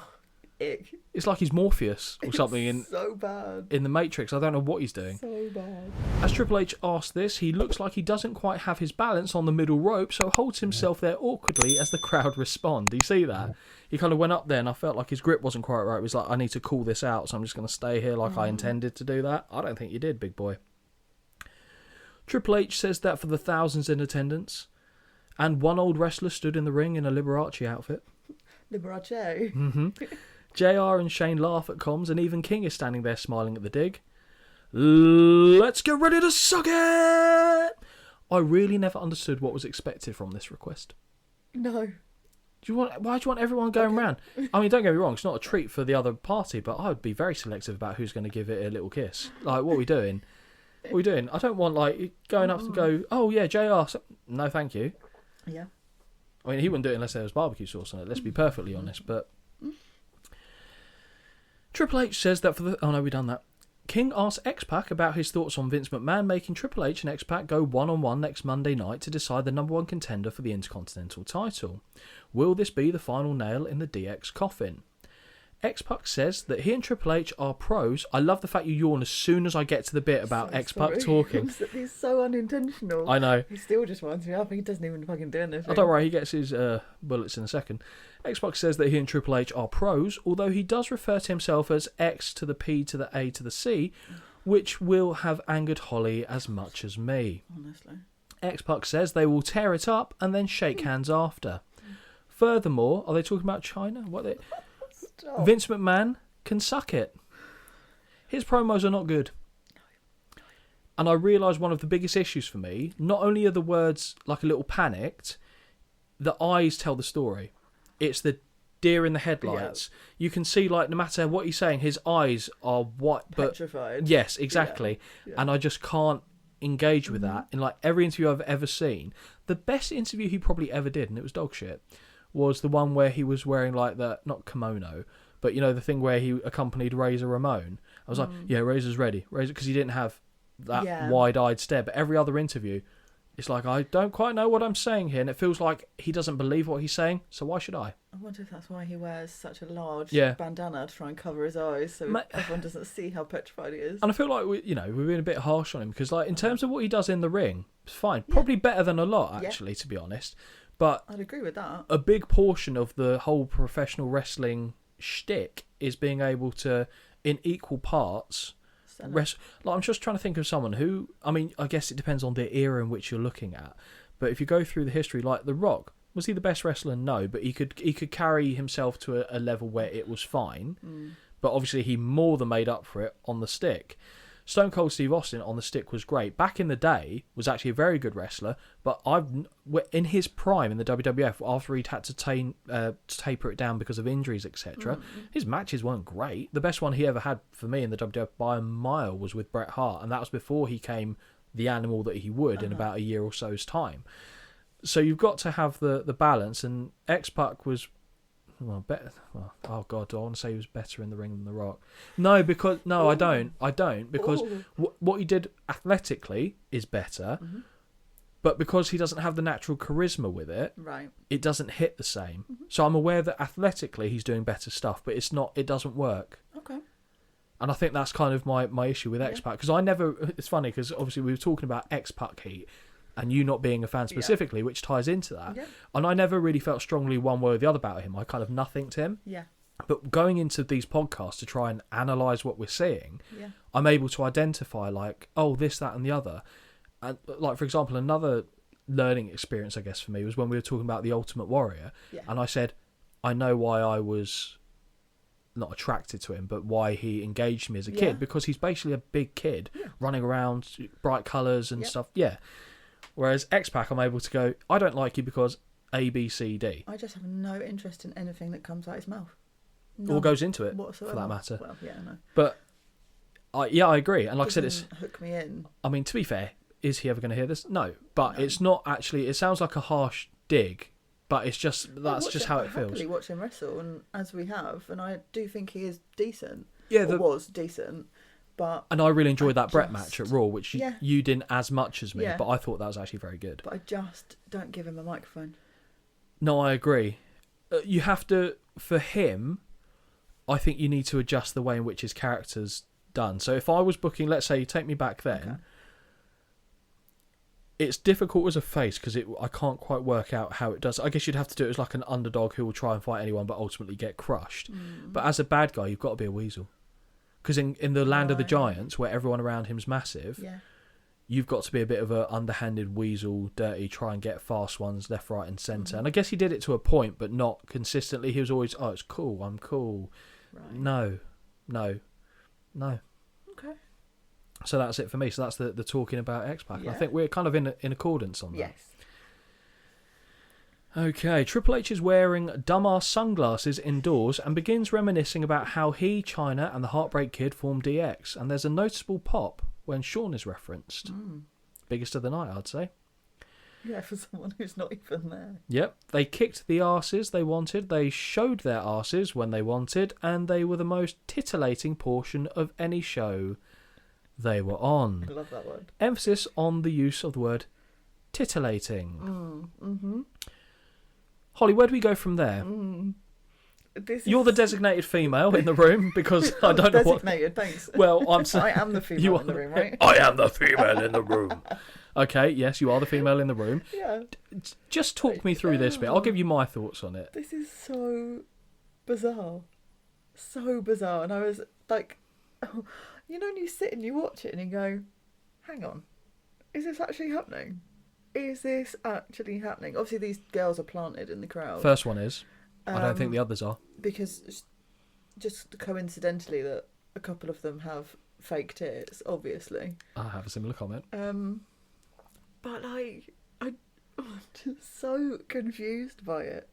ick. It's like he's Morpheus or something in So bad. the Matrix. I don't know what he's doing. So bad. As Triple H asks this, he looks like he doesn't quite have his balance on the middle rope, so holds himself there awkwardly as the crowd respond. Do you see that? He kind of went up there and I felt like his grip wasn't quite right. He was like, I need to call this out, so I'm just going to stay here like I intended to do that. I don't think you did, big boy. Triple H says that for the thousands in attendance, and one old wrestler stood in the ring in a Liberace outfit. Liberace. JR and Shane laugh at comms, and even King is standing there smiling at the dig. Let's get ready to suck it! I really never understood what was expected from this request. No. Why do you want everyone going round? I mean, don't get me wrong, it's not a treat for the other party, but I would be very selective about who's going to give it a little kiss. Like, what are we doing? What are we doing? I don't want, like, going up to go, oh, yeah, JR. No, thank you. Yeah. I mean, he wouldn't do it unless there was barbecue sauce on it, let's be perfectly honest, but... Triple H says that for the... Oh, no, we've done that. King asks X-Pac about his thoughts on Vince McMahon making Triple H and X-Pac go one-on-one next Monday night to decide the number one contender for the Intercontinental title. Will this be the final nail in the DX coffin? X-Pac says that he and Triple H are pros. I love the fact you yawn as soon as I get to the bit about So X-Pac sorry. talking. He's so unintentional. I know. He still just winds me up. He doesn't even fucking do anything. Oh, don't worry, he gets his bullets in a second. X-Pac says that he and Triple H are pros, although he does refer to himself as X to the P to the A to the C, which will have angered Holly as much as me. Honestly. X-Pac says they will tear it up and then shake hands after. Furthermore, are they talking about China? Stop. Vince McMahon can suck it. His promos are not good. And I realise one of the biggest issues for me, not only are the words like a little panicked, the eyes tell the story. It's the deer in the headlights. Yeah. You can see, like, no matter what he's saying, his eyes are white. Petrified. Yes, exactly. Yeah. And I just can't engage with that. In, like, every interview I've ever seen, the best interview he probably ever did, and it was dog shit, was the one where he was wearing, like, the, not kimono, but, you know, the thing where he accompanied Razor Ramon. I was like, yeah, Razor's ready. Razor, because he didn't have that wide-eyed stare. But every other interview, It's like, I don't quite know what I'm saying here, and it feels like he doesn't believe what he's saying, so why should I? I wonder if that's why he wears such a large Yeah. bandana to try and cover his eyes, so everyone doesn't see how petrified he is. And I feel like we're being a bit harsh on him, because like in terms of what he does in the ring, it's fine. Probably better than a lot, actually, to be honest. But I'd agree with that. a big portion of the whole professional wrestling shtick is being able to, in equal parts, like, I'm just trying to think of someone who, I mean, I guess it depends on the era in which you're looking at. But if you go through the history, like The Rock, was he the best wrestler? No, but he could carry himself to a level where it was fine. But obviously he more than made up for it on the stick. Stone Cold Steve Austin on the stick was great. Back in the day, was actually a very good wrestler. But in his prime in the WWF, after he'd had to taper it down because of injuries, etc., his matches weren't great. The best one he ever had for me in the WWF by a mile was with Bret Hart, and that was before he came the animal that he would in about a year or so's time. So you've got to have the balance, and X-Pac was better. Well, oh god, do I want to say he was better in the ring than The Rock? No, because I don't because what he did athletically is better, but because he doesn't have the natural charisma with it, right, it doesn't hit the same. So I'm aware that athletically he's doing better stuff, but it doesn't work. Okay. And I think that's kind of my issue with X-Pac, because it's funny because obviously we were talking about X-Pac heat and you not being a fan specifically, which ties into that. Yeah. And I never really felt strongly one way or the other about him. I kind of nothinged him. Yeah. But going into these podcasts to try and analyse what we're seeing, I'm able to identify like, oh, this, that and the other. And like, for example, another learning experience, I guess, for me was when we were talking about The Ultimate Warrior. Yeah. And I said, I know why I was not attracted to him, but why he engaged me as a kid, because he's basically a big kid running around, bright colours and stuff. Yeah. Whereas X-Pac, I'm able to go, I don't like you because A, B, C, D. I just have no interest in anything that comes out his mouth. Or goes into it, whatsoever. For that matter. Well, yeah, I know. But, I agree. And like I said, it's... hook me in. I mean, to be fair, is he ever going to hear this? No. But it's not actually... It sounds like a harsh dig, but it's just... That's just how it feels. I happily watch him wrestle, and as we have, and I do think he is decent. Yeah, was decent. And I really enjoyed that Brett match at Raw, which you didn't as much as me, but I thought that was actually very good. But I just don't give him a microphone. No, I agree. You have to, for him, I think you need to adjust the way in which his character's done. So if I was booking, let's say, Take Me Back then, it's difficult as a face because I can't quite work out how it does. I guess you'd have to do it as like an underdog who will try and fight anyone but ultimately get crushed. But as a bad guy, you've got to be a weasel. Because in the land of the giants, where everyone around him's massive, you've got to be a bit of a underhanded weasel, dirty, try and get fast ones left, right and centre. And I guess he did it to a point, but not consistently. He was always, oh, it's cool, I'm cool. Right. No. Okay. So that's it for me. So that's the talking about X-Pac. And I think we're kind of in accordance on that. Yes. Okay, Triple H is wearing dumbass sunglasses indoors and begins reminiscing about how he, China, and the Heartbreak Kid formed DX. And there's a noticeable pop when Shawn is referenced. Biggest of the night, I'd say. Yeah, for someone who's not even there. Yep, they kicked the arses they wanted, they showed their arses when they wanted, and they were the most titillating portion of any show they were on. I love that word. Emphasis on the use of the word titillating. Holly, where do we go from there? You're the designated female in the room because I don't know what... Designated, thanks. Well, I'm saying... I am the female in the room, right? I am the female in the room. Okay, yes, you are the female in the room. Yeah. Just talk me through this bit. I'll give you my thoughts on it. This is so bizarre. So bizarre. And I was like... You know when you sit and you watch it and you go, hang on, is this actually happening? Is this actually happening? Obviously, these girls are planted in the crowd. First one is. I don't think the others are. Because just coincidentally that a couple of them have fake tits, obviously. I have a similar comment. But I'm just so confused by it.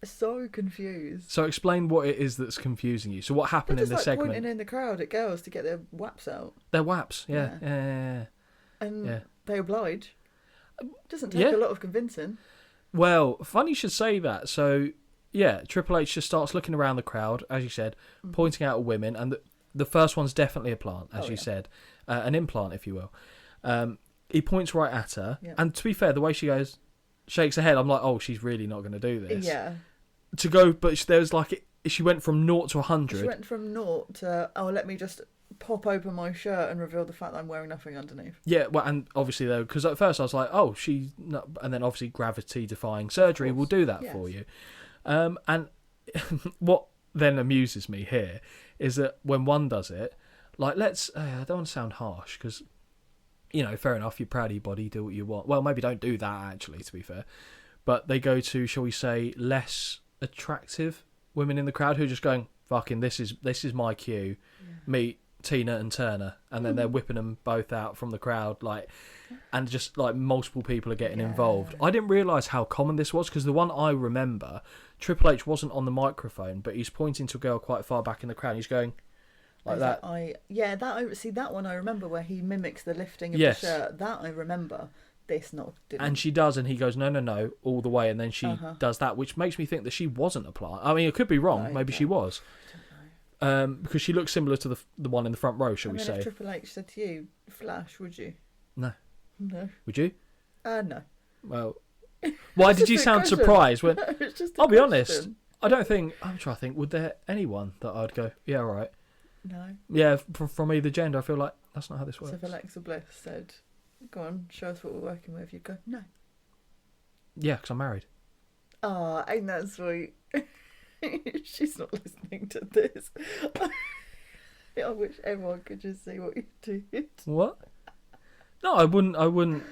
So confused. So explain what it is that's confusing you. So what happened in this segment? Pointing in the crowd at girls to get their waps out. Their waps, yeah. And they oblige. Doesn't take a lot of convincing. Well, funny you should say that. So, yeah, Triple H just starts looking around the crowd, as you said, pointing out at women, and the first one's definitely a plant, as you said, an implant, if you will. he points right at her, Yeah. and to be fair, the way she goes, shakes her head, I'm like, oh, she's really not going to do this. Yeah. To go, but there's like, she went from 0 to 100. She went from 0 to, oh, let me just pop open my shirt and reveal the fact that I'm wearing nothing underneath. Yeah, well, and obviously though, because at first I was like, oh, she's not, and then obviously gravity-defying surgery will do that for you. And what then amuses me here is that when one does it, like, I don't want to sound harsh because, you know, fair enough, you're proud of your body, do what you want. Well, maybe don't do that actually, to be fair. But they go to, shall we say, less attractive women in the crowd who are just going, fucking, this is my cue. Meet Tina and Turner, and then they're whipping them both out from the crowd, like, and just like multiple people are getting involved. I didn't realise how common this was because the one I remember, Triple H wasn't on the microphone, but he's pointing to a girl quite far back in the crowd. And he's going like that. That one I remember where he mimics the lifting of the shirt. That I remember. This not didn't. And she does, and he goes no all the way, and then she does that, which makes me think that she wasn't applying. I mean, it could be wrong. Maybe she was. Because she looks similar to the one in the front row, shall we say? If Triple H said to you, Flash, would you? No. No. Would you? No. Well, why did you sound surprised? When it's just I'll be honest, I don't think. I'm trying to think. Would there anyone that I'd go, yeah, all right? No. Yeah, from either gender, I feel like that's not how this works. So if Alexa Bliss said, "Go on, show us what we're working with," you'd go, "No." Yeah, because I'm married. Oh, ain't that sweet? She's not listening to this. I wish everyone could just see what you did. What? No, I wouldn't.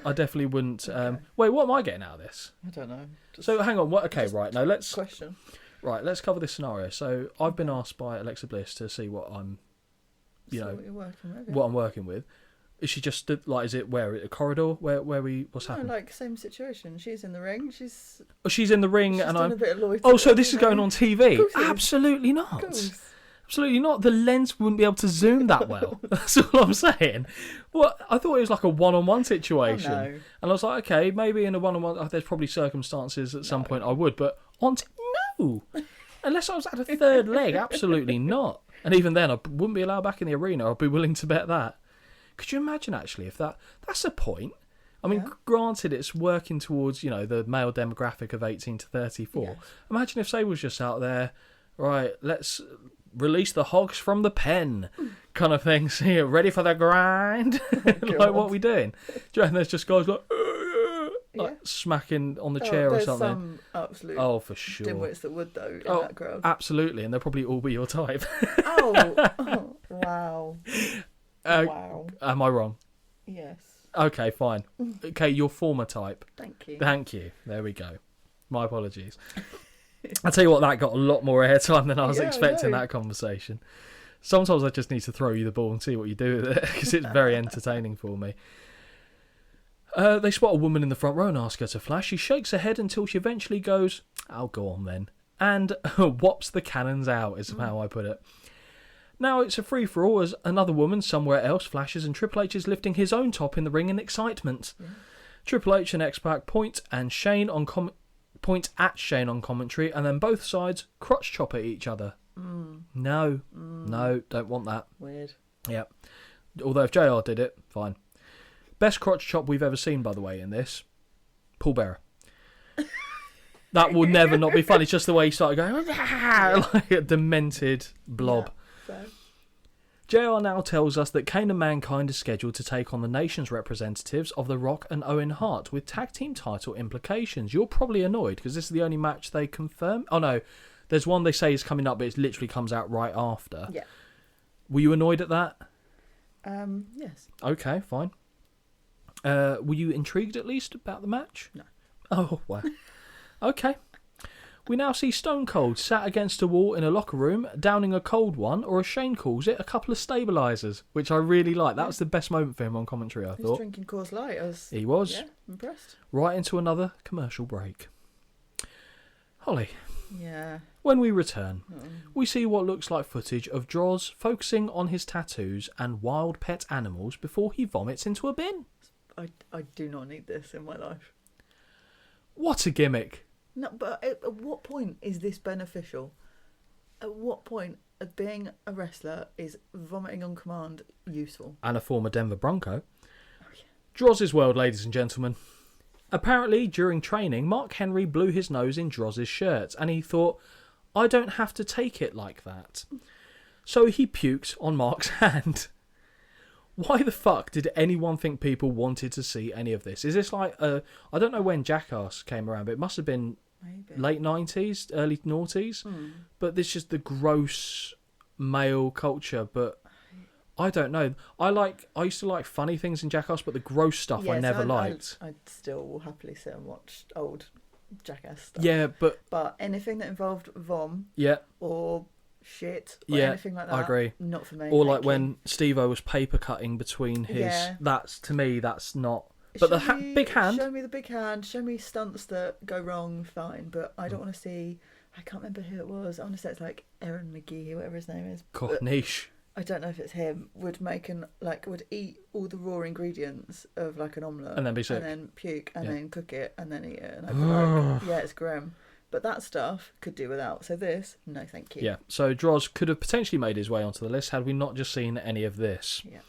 I definitely wouldn't. Wait, what am I getting out of this? I don't know. So hang on. What? Okay, right now let's question. Right, let's cover this scenario. So I've been asked by Alexa Bliss to see what I'm, what you're working with. What I'm working with. Is she just like? Is it where a corridor? Where we? What's happening? Like same situation. She's in the ring. She's in the ring, and doing I'm. A bit of loitering, oh, so this is going on TV? Of course Absolutely not. Absolutely not. The lens wouldn't be able to zoom that well. That's all I'm saying. Well, I thought it was like a one-on-one situation, no. and I was like, okay, maybe in a one-on-one, there's probably circumstances at some point I would, but no, unless I was at a third leg, absolutely not. And even then, I wouldn't be allowed back in the arena. I'd be willing to bet that. Could you imagine actually if that's a point? I mean, granted, it's working towards the male demographic of 18 to 34. Yes. Imagine if Sable's just out there, right? Let's release the hogs from the pen, kind of thing. See, ready for the grind? Like, what are we doing? Do you reckon there's just guys like smacking on the chair or something? Some absolute for sure. dimwits that would though in that crowd. Absolutely, and they'll probably all be your type. Wow. Wow. Am I wrong? Yes. Okay, fine. Okay, your former type. Thank you. There we go. My apologies. I'll tell you what, that got a lot more airtime than I was expecting that conversation. Sometimes I just need to throw you the ball and see what you do with it, because it's very entertaining for me. They spot a woman in the front row and ask her to flash. She shakes her head until she eventually goes, "I'll go on then," and whops the cannons out, is how I put it. Now it's a free-for-all as another woman somewhere else flashes and Triple H is lifting his own top in the ring in excitement. Yeah. Triple H and X-Pac point at Shane on commentary, and then both sides crotch chop at each other. No, don't want that. Weird. Yeah. Although if JR did it, fine. Best crotch chop we've ever seen, by the way, in this. Paul Bearer. That will never not be fun. It's just the way he started going, like a demented blob. Yeah. JR now tells us that Kane and Mankind is scheduled to take on the nation's representatives of The Rock and Owen Hart with tag team title implications. You're probably annoyed because this is the only match they confirm. Oh no, there's one they say is coming up, but it literally comes out right after. Yeah. Were you annoyed at that? Yes. Okay, fine. Were you intrigued at least about the match? No. Oh, wow. Okay. We now see Stone Cold sat against a wall in a locker room, downing a cold one, or as Shane calls it, a couple of stabilisers, which I really like. That was the best moment for him on commentary, I thought. He was drinking Coors Light. He was. Yeah, impressed. Right into another commercial break. Holly. Yeah. When we return, we see what looks like footage of Droz focusing on his tattoos and wild pet animals before he vomits into a bin. I do not need this in my life. What a gimmick. No, but at what point is this beneficial? At what point of being a wrestler is vomiting on command useful? And a former Denver Bronco. Oh, yeah. Droz's world, ladies and gentlemen. Apparently, during training, Mark Henry blew his nose in Droz's shirt, and he thought, I don't have to take it like that. So he puked on Mark's hand. Why the fuck did anyone think people wanted to see any of this? Is this like, I don't know when Jackass came around, but it must have been Maybe. late 90s, early noughties. But this is just the gross male culture, but I don't know. I used to like funny things in Jackass, but the gross stuff I never liked. I still will happily sit and watch old Jackass stuff. Yeah, but anything that involved vom yeah, or shit or yeah, anything like that, I agree. Not for me. Or like thank when you. Steve-O was paper cutting between his. Yeah. That's, to me, that's not. But big hand. Show me the big hand. Show me stunts that go wrong. Fine, but I don't want to see. I can't remember who it was. I want to say it's like Aaron McGee, whatever his name is. Niche. I don't know if it's him. Would eat all the raw ingredients of like an omelette And then be sick. and then puke and Yeah. then cook it and then eat it. And I'd be like, yeah, it's grim. But that stuff could do without. So this, no, thank you. Yeah. So Droz could have potentially made his way onto the list had we not just seen any of this. Yeah.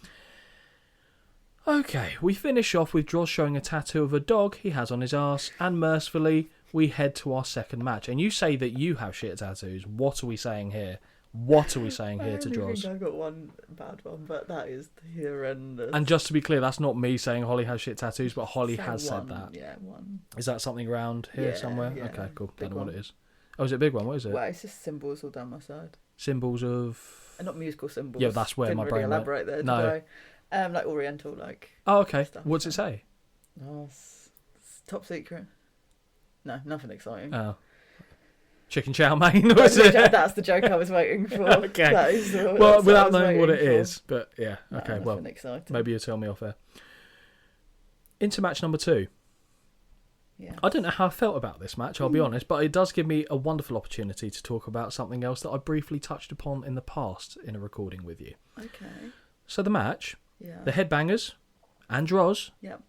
Okay, we finish off with Droz showing a tattoo of a dog he has on his arse, and mercifully, we head to our second match. And you say that you have shit tattoos. What are we saying here? What are we saying here to I only Droz? think I've got one bad one, but that is horrendous. And just to be clear, that's not me saying Holly has shit tattoos, but Holly So has one, said that. Yeah, one. Is that something around here Yeah, somewhere? yeah, Okay, cool. big Don't know what one. it is. Oh, is it a big one? What is it? Well, it's just symbols all down my side. Symbols of... And not musical symbols. Yeah, that's where Didn't my really brain went. elaborate there, did No. I? Like Oriental, like. Oh, okay. Stuff, What's it so. say? Oh, it's top secret. No, nothing exciting. Oh. Chicken chow mein, was it? That's the joke I was waiting for. Okay. That is the, Well, that's without what I was knowing what it waiting for. is, but yeah. No, Okay, nothing well, exciting. maybe you'll tell me off air. Into match number 2. Yeah. I don't know how I felt about this match, I'll be honest, but it does give me a wonderful opportunity to talk about something else that I briefly touched upon in the past in a recording with you. Okay. So the match, Yeah. the Headbangers and Droz Yep.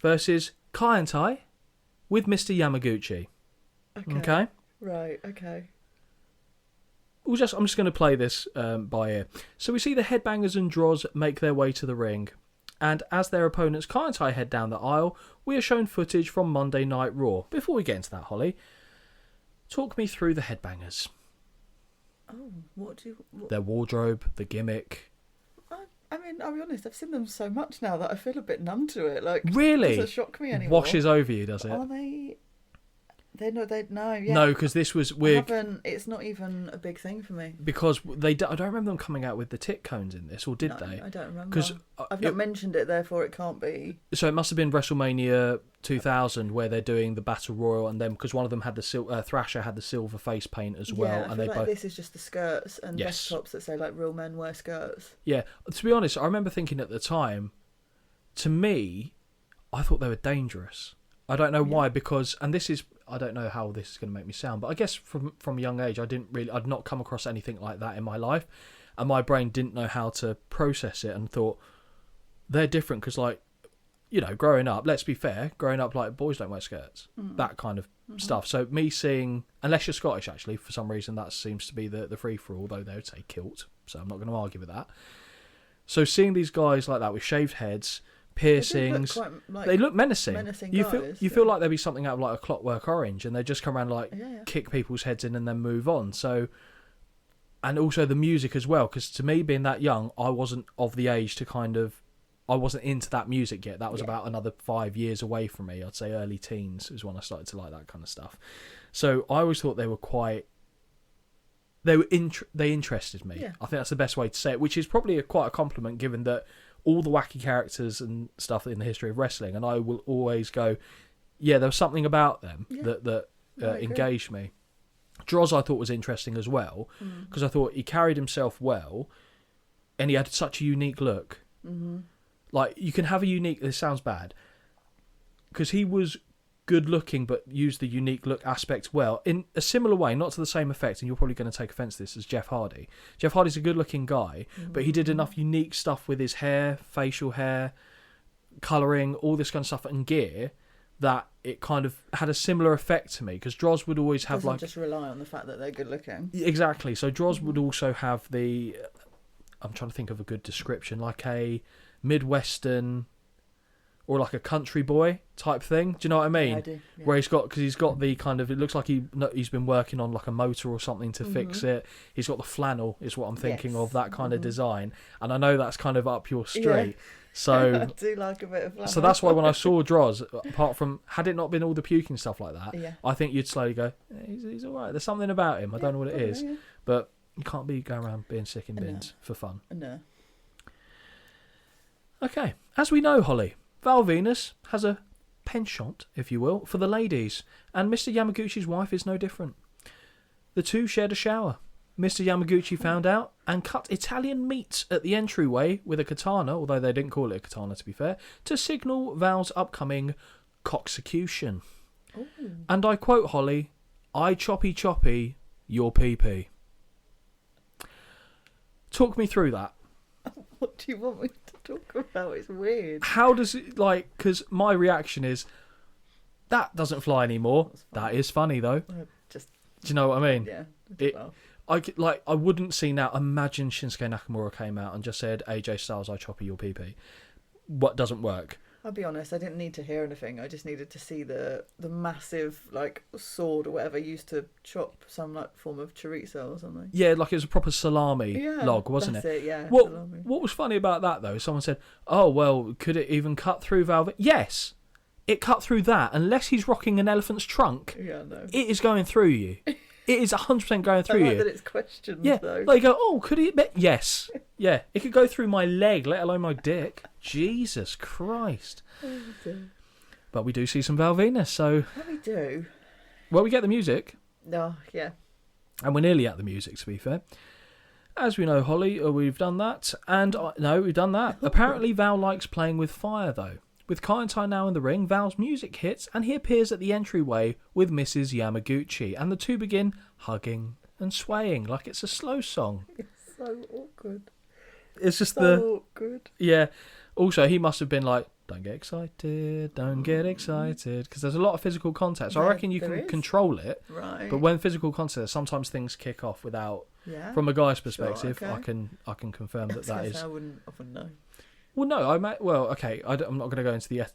versus Kai and Tai with Mr. Yamaguchi. Okay? Right. Okay. I'm just going to play this by ear. So we see the Headbangers and Droz make their way to the ring. And as their opponents Kai and Tai head down the aisle, we are shown footage from Monday Night Raw. Before we get into that, Holly, talk me through the Headbangers. Oh, what? Their wardrobe, the gimmick. I mean, I'll be honest. I've seen them so much now that I feel a bit numb to it. Like, Really? doesn't shock me anymore. Washes over you, does it? Are they? No. Yeah. No, because this was weird. It's not even a big thing for me. Because I don't remember them coming out with the tit cones in this, or did No, they? I don't remember. 'Cause, I've not mentioned it, therefore it can't be. So it must have been WrestleMania 2000 where they're doing the Battle Royal, and then because one of them had the Thrasher had the silver face paint as well, Yeah, I and feel they like both. this is just the skirts and Yes. vest tops that say like real men wear skirts. Yeah, to be honest, I remember thinking at the time, to me, I thought they were dangerous. I don't know why, because, and this is, I don't know how this is going to make me sound, but I guess from a young age, I'd not come across anything like that in my life, and my brain didn't know how to process it, and thought, they're different, because like, you know, growing up, let's be fair, like, boys don't wear skirts, that kind of stuff. So me seeing, unless you're Scottish actually, for some reason that seems to be the free-for-all, although they would say kilt, so I'm not going to argue with that. So seeing these guys like that with shaved heads, piercings, They look quite, like, they look menacing. menacing You guys, feel like there'd be something out of like a Clockwork Orange, and they just come around like Yeah. kick people's heads in and then move on. So, and also the music as well, because to me, being that young, I wasn't of the age to I wasn't into that music yet. That was about another 5 years away from me. I'd say early teens is when I started to like that kind of stuff. So I always thought they were they interested me. Yeah. I think that's the best way to say it, which is probably quite a compliment, given that all the wacky characters and stuff in the history of wrestling, and I will always go, yeah, there was something about them that engaged me. Droz I thought was interesting as well, because I thought he carried himself well, and he had such a unique look. Mm-hmm. Like, you can have a unique, this sounds bad, because he was good looking but used the unique look aspect well, in a similar way, not to the same effect, and you're probably going to take offence to this, as Jeff Hardy. Jeff Hardy's a good looking guy, but he did enough unique stuff with his hair, facial hair, colouring, all this kind of stuff, and gear, that it kind of had a similar effect to me, because Droz would always have Doesn't just rely on the fact that they're good looking. Exactly, so Droz would also have I'm trying to think of a good description, like a Midwestern or like a country boy type thing. Do you know what I mean? Yeah, I do. Yeah. Where because he's got the kind of, it looks like he's been working on like a motor or something to fix it. He's got the flannel, is what I'm thinking of, that kind of design. And I know that's kind of up your street. Yeah. So I do like a bit of flannel. So that's why when I saw Droz, apart from, had it not been all the puking stuff like that, Yeah. I think you'd slowly go, he's all right. There's something about him. I don't know what it is. Yeah. But you can't be going around being sick in bins for fun. No. Okay. As we know, Holly, Val Venus has a penchant, if you will, for the ladies. And Mr. Yamaguchi's wife is no different. The two shared a shower. Mr. Yamaguchi found out and cut Italian meat at the entryway with a katana, although they didn't call it a katana to be fair, to signal Val's upcoming coxecution. Ooh. And I quote Holly, "I choppy, your pee-pee." Talk me through that. What do you want me to talk about? It's weird. How does it, like, because my reaction is, that doesn't fly anymore. That is funny though. Do you know what I mean? Yeah. I wouldn't see now. Imagine Shinsuke Nakamura came out and just said, "AJ Styles, I chopper your pee-pee." What doesn't work? I'll be honest, I didn't need to hear anything. I just needed to see the massive like sword or whatever used to chop some like form of chorizo or something. Yeah, like it was a proper salami log, wasn't it? Yeah. What was funny about that though? Someone said, "Oh well, could it even cut through Velvet?" Yes, it cut through that. Unless he's rocking an elephant's trunk, no. it is going through you. It is 100% going through I like you. that it's questioned, yeah, though. like go, "Oh, could he?" Yes, yeah, it could go through my leg, let alone my dick. Jesus Christ! But we do see some Val Venus, so What we do? Well, we get the music. Oh, yeah. And we're nearly at the music, to be fair. As we know, Holly, we've done that. And, no, we've done that. Apparently, Val likes playing with fire, though. With Kaientai now in the ring, Val's music hits, and he appears at the entryway with Mrs. Yamaguchi. And the two begin hugging and swaying like it's a slow song. It's so awkward. It's just awkward. Yeah. Also, he must have been like, "Don't get excited, don't get excited," because there's a lot of physical contact. So I reckon you can control it. Right. But when physical contact, sometimes things kick off without. Yeah. From a guy's perspective, sure, okay. I can confirm that is. I wouldn't often know. Well, no, I might. Well, okay, I'm not going to go into the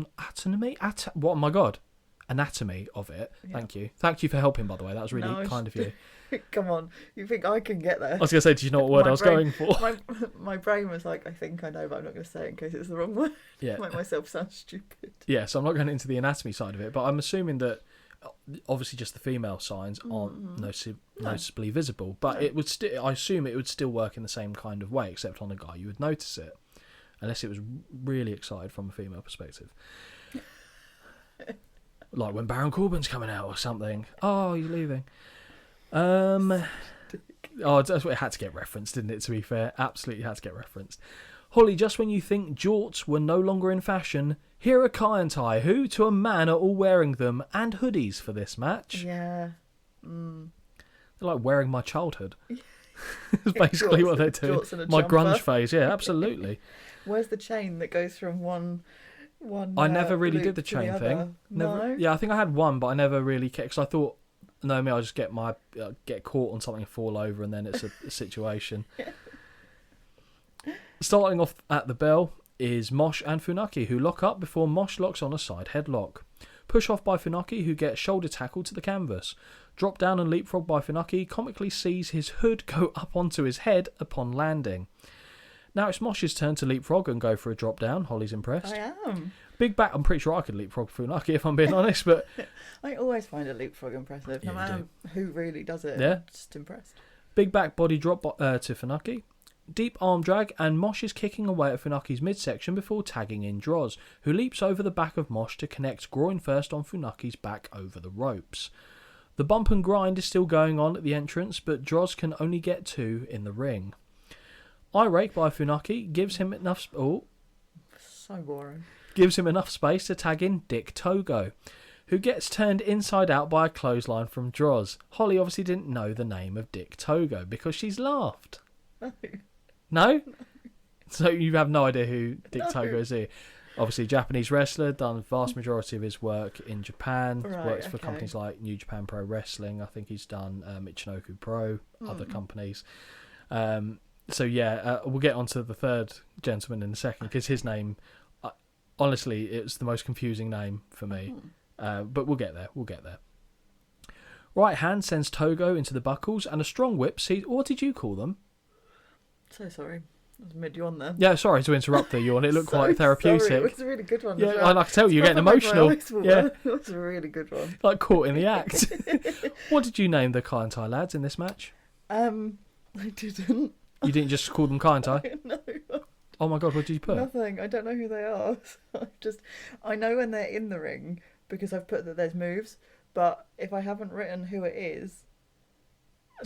anatomy. What? Oh my God, anatomy of it. Yeah. Thank you for helping. By the way, that was really kind of you. Come on, you think I can get there? I was going to say, do you know what word I was going for? My brain was like, I think I know, but I'm not going to say it in case it's the wrong word. Yeah. Make myself sound stupid. Yeah, so I'm not going into the anatomy side of it, but I'm assuming that obviously just the female signs aren't noticeably visible, but it would I assume it would still work in the same kind of way, except on a guy you would notice it, unless it was really excited from a female perspective. Like when Baron Corbin's coming out or something. Oh, you're leaving. That's what it had to get referenced, didn't it, to be fair? Absolutely had to get referenced. Holly, just when you think jorts were no longer in fashion, here are Kaientai, who, to a man, are all wearing them, and hoodies for this match. Yeah. They're like wearing my childhood. It's basically what they're doing. My grunge phase, yeah, absolutely. Where's the chain that goes from one I never really did the chain thing. Never. No? Yeah, I think I had one, but I never really kept, because I thought, no, I'll just get get caught on something and fall over, and then it's a situation. Starting off at the bell is Mosh and Funaki, who lock up before Mosh locks on a side headlock. Push off by Funaki, who gets shoulder tackle to the canvas. Drop down and leapfrog by Funaki, comically sees his hood go up onto his head upon landing. Now it's Mosh's turn to leapfrog and go for a drop down. Holly's impressed. I am. Big back, I'm pretty sure I could leapfrog Funaki if I'm being honest, but I always find a leapfrog impressive, no matter who really does it. Yeah. I'm just impressed. Big back body drop to Funaki. Deep arm drag, and Mosh is kicking away at Funaki's midsection before tagging in Droz, who leaps over the back of Mosh to connect groin first on Funaki's back over the ropes. The bump and grind is still going on at the entrance, but Droz can only get 2 in the ring. Eye rake by Funaki gives him enough. So boring. Gives him enough space to tag in Dick Togo, who gets turned inside out by a clothesline from Droz. Holly obviously didn't know the name of Dick Togo because she's laughed. No? So you have no idea who Dick Togo is here. Obviously, Japanese wrestler, done the vast majority of his work in Japan. Works for companies like New Japan Pro Wrestling. I think he's done Michinoku Pro, other companies. So yeah, we'll get onto the third gentleman in a second because his name, honestly, it's the most confusing name for me. But we'll get there. Right hand sends Togo into the buckles, and a strong whip sees... What did you call them? So sorry. I was mid-yawn there. Yeah, sorry to interrupt the yawn. It looked quite therapeutic. Sorry. It was a really good one. Yeah, as well. I can tell you're getting emotional. Yeah, It was a really good one. like caught in the act. What did you name the Kai and Tai lads in this match? I didn't. You didn't just call them Kai and Tai? No. Oh my god, what did you put? Nothing. I don't know who they are. I know when they're in the ring because I've put that there's moves, but if I haven't written who it is,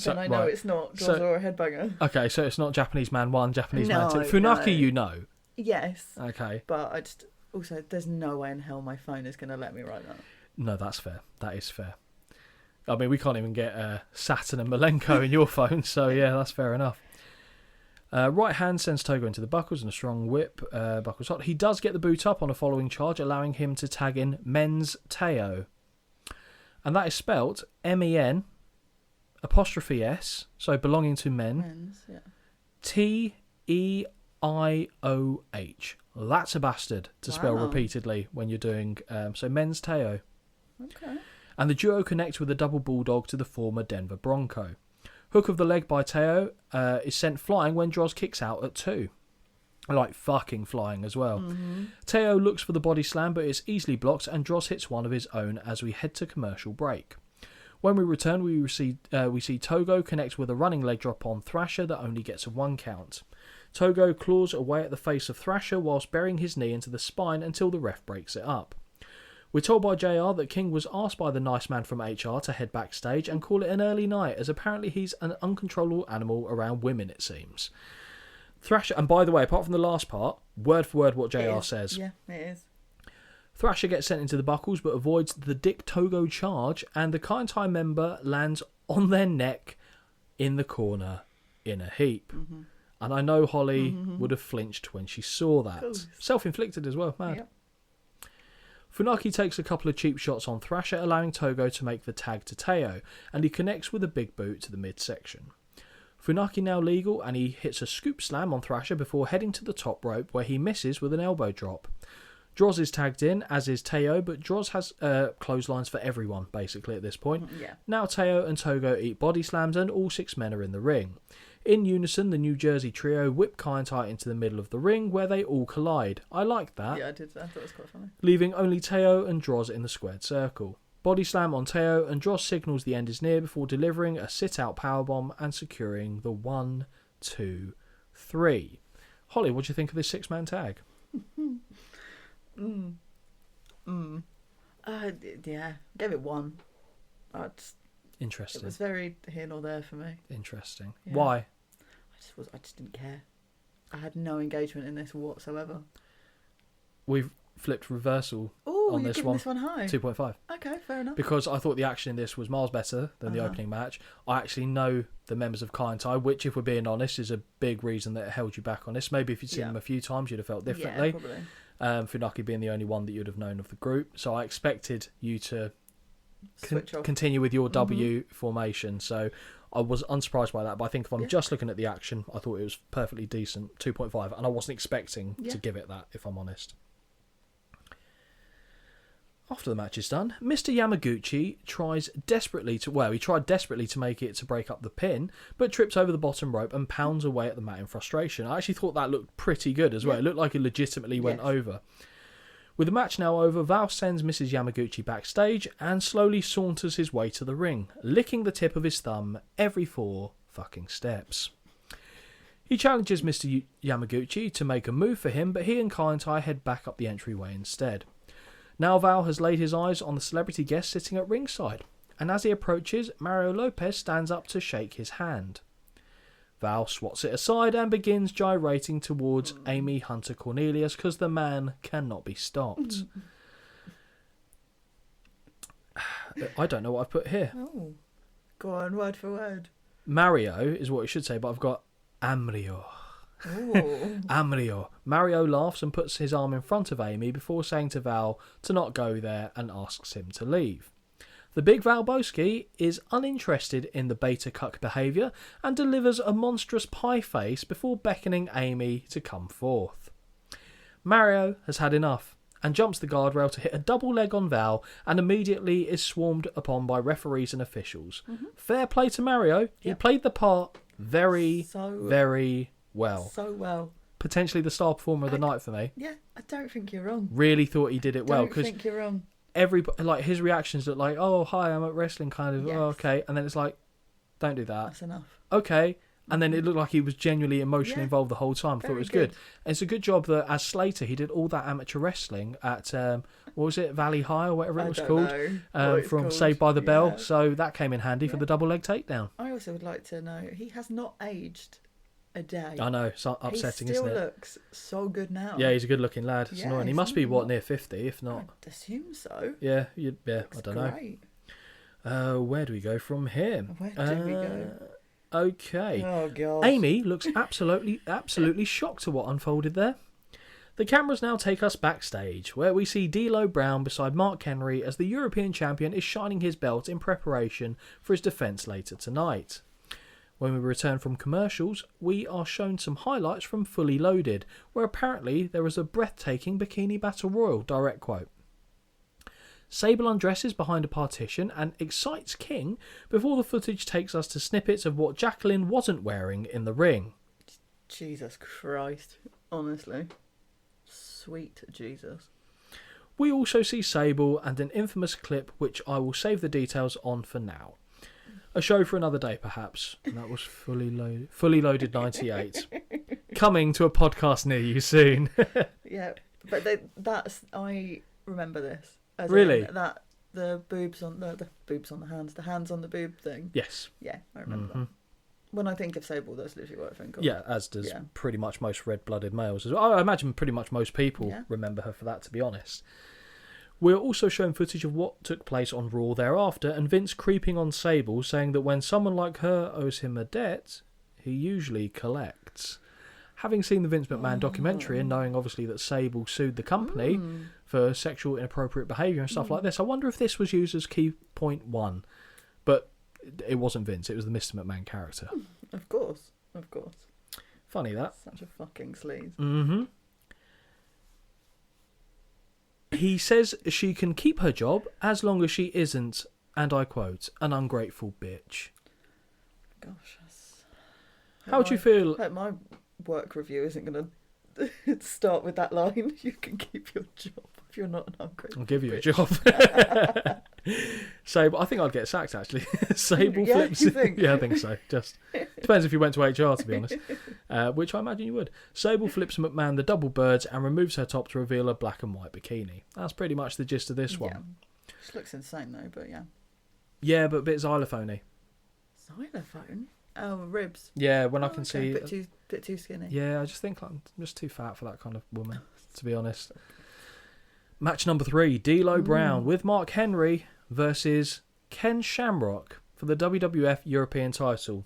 then I know it's not Jaws or a headbanger. Okay, so it's not Japanese Man 1, Japanese Man 2. No, Funaki, no. you know. Yes. Okay. But I just... Also, there's no way in hell my phone is going to let me write that. No, that's fair. That is fair. I mean, we can't even get Saturn and Malenko in your phone, so yeah, that's fair enough. Right hand sends Togo into the buckles and a strong whip. Buckles hot. He does get the boot up on a following charge, allowing him to tag in Men's Teo. And that is spelt MEN apostrophe S, so belonging to men. Men's, yeah. TEIOH. That's a bastard to spell repeatedly when you're doing... so Men's Teo. Okay. And the duo connect with a double bulldog to the former Denver Bronco. Hook of the leg by Teo is sent flying when Droz kicks out at 2. Like fucking flying as well. Mm-hmm. Teo looks for the body slam, but it's easily blocked, and Droz hits one of his own as we head to commercial break. When we return, we see Togo connect with a running leg drop on Thrasher that only gets a 1 count. Togo claws away at the face of Thrasher whilst burying his knee into the spine until the ref breaks it up. We're told by JR that King was asked by the nice man from HR to head backstage and call it an early night, as apparently he's an uncontrollable animal around women, it seems. Thrasher, and by the way, apart from the last part, word for word what JR says. Yeah, it is. Thrasher gets sent into the buckles but avoids the Dick Togo charge, and the Kai and Tai member lands on their neck in the corner in a heap. Mm-hmm. And I know Holly would have flinched when she saw that. Self-inflicted as well, mad. Yep. Funaki takes a couple of cheap shots on Thrasher, allowing Togo to make the tag to Teo, and he connects with a big boot to the midsection. Funaki now legal, and he hits a scoop slam on Thrasher before heading to the top rope, where he misses with an elbow drop. Droz is tagged in, as is Teo, but Droz has clotheslines for everyone, basically, at this point. Yeah. Now Teo and Togo eat body slams, and all 6 men are in the ring. In unison, the New Jersey trio whip Kai and Tai into the middle of the ring, where they all collide. I liked that. Yeah, I did. I thought it was quite funny. Leaving only Teo and Droz in the squared circle. Body slam on Teo, and Droz signals the end is near before delivering a sit-out powerbomb and securing the 1, 2, 3. Holly, what do you think of this 6-man tag? Yeah, gave it 1. Interesting. It was very here nor there for me. Interesting. Yeah. Why? I just didn't care. I had no engagement in this whatsoever. We've flipped reversal on this one. This one high. 2.5. Okay, fair enough. Because I thought the action in this was miles better than the opening match. I actually know the members of Kai and Tai, which, if we're being honest, is a big reason that it held you back on this. Maybe if you'd seen them a few times, you'd have felt differently. Yeah, probably. Funaki being the only one that you'd have known of the group. So I expected you to Switch off. continue with your W formation. So I was unsurprised by that. But I think if I'm just looking at the action, I thought it was perfectly decent. 2.5. And I wasn't expecting to give it that, if I'm honest. After the match is done, Mr. Yamaguchi tried desperately to make it to break up the pin, but trips over the bottom rope and pounds away at the mat in frustration. I actually thought that looked pretty good as well. It looked like it legitimately went over. With the match now over, Val sends Mrs. Yamaguchi backstage and slowly saunters his way to the ring, licking the tip of his thumb every 4 fucking steps. He challenges Mr. Yamaguchi to make a move for him, but he and Kai and Tai head back up the entryway instead. Now Val has laid his eyes on the celebrity guest sitting at ringside, and as he approaches, Mario Lopez stands up to shake his hand. Val swats it aside and begins gyrating towards Amy Hunter Cornelius because the man cannot be stopped. I don't know what I've put here. Oh, go on, word for word. Mario is what it should say, but I've got Amrio. Ooh. Amrio. Mario laughs and puts his arm in front of Amy before saying to Val to not go there and asks him to leave. The Big Valboski is uninterested in the beta cuck behaviour and delivers a monstrous pie face before beckoning Amy to come forth. Mario has had enough and jumps the guardrail to hit a double leg on Val and immediately is swarmed upon by referees and officials. Fair play to Mario. He played the part very well. So well. Potentially the star performer of the night for me. Yeah, I don't think you're wrong. Really thought he did it well. I don't think you're wrong. His reactions look like, oh, hi, I'm at wrestling, kind of, Yes. oh, okay. And then it's like, don't do that. That's enough. Okay. And then it looked like he was genuinely emotionally involved the whole time. I thought it Very was good. good. And it's a good job that as Slater, he did all that amateur wrestling at, what was it, Valley High or whatever it was called, from Saved by the Bell. Yeah. So that came in handy for the double leg takedown. I also would like to know, he has not aged a day. I know, it's upsetting, isn't He it? still looks so good now. Yeah, he's a good looking lad. It's Yeah, annoying. He he's must be, not- near 50, if not. I'd assume so. Yeah, I Looks don't know. great. Where do we go from here? Where do we go? Okay. Oh, God. Amy looks absolutely shocked to what unfolded there. The cameras now take us backstage, where we see D'Lo Brown beside Mark Henry as the European champion is shining his belt in preparation for his defence later tonight. When we return from commercials, we are shown some highlights from Fully Loaded, where apparently there is a breathtaking bikini battle royal, direct quote. Sable undresses behind a partition and excites King before the footage takes us to snippets of what Jacqueline wasn't wearing in the ring. Jesus Christ. Honestly. Sweet Jesus. We also see Sable and an infamous clip which I will save the details on for now. A show for another day, perhaps. And that was Fully Loaded 98. Coming to a podcast near you soon. Yeah, but I remember this. As Really? in that the boobs on the boobs on the hands on the boob thing. Yes. Yeah, I remember that. When I think of Sable, that's literally what I think of. Yeah, as does Yeah. pretty much most red-blooded males as well. I imagine pretty much most people Yeah. remember her for that, to be honest. We're also shown footage of what took place on Raw thereafter, and Vince creeping on Sable, saying that when someone like her owes him a debt, he usually collects. Having seen the Vince McMahon documentary and knowing obviously that Sable sued the company for sexual inappropriate behaviour and stuff like this, I wonder if this was used as key point one. But it wasn't Vince, it was the Mr. McMahon character. Of course. Funny that. Such a fucking sleaze. Mm-hmm. He says she can keep her job as long as she isn't, and I quote, an ungrateful bitch. Gosh, that's... How would you feel? Like my work review isn't going to start with that line. You can keep your job if you're not an ungrateful I'll give you bitch. a job. Sable, I think I'd get sacked actually. Sable Yeah, flips. you think? Yeah, I think so. Just depends if you went to HR, to be honest. Which I imagine you would. Sable flips McMahon the double birds and removes her top to reveal a black and white bikini. That's pretty much the gist of this one. Yeah. She looks insane though, but yeah. Yeah, but a bit xylophony. Xylophone? Oh, ribs. Yeah, when I can Okay, see. bit too skinny. Yeah, I just think I'm just too fat for that kind of woman, to be honest. Match number 3, D'Lo Brown with Mark Henry versus Ken Shamrock for the WWF European title.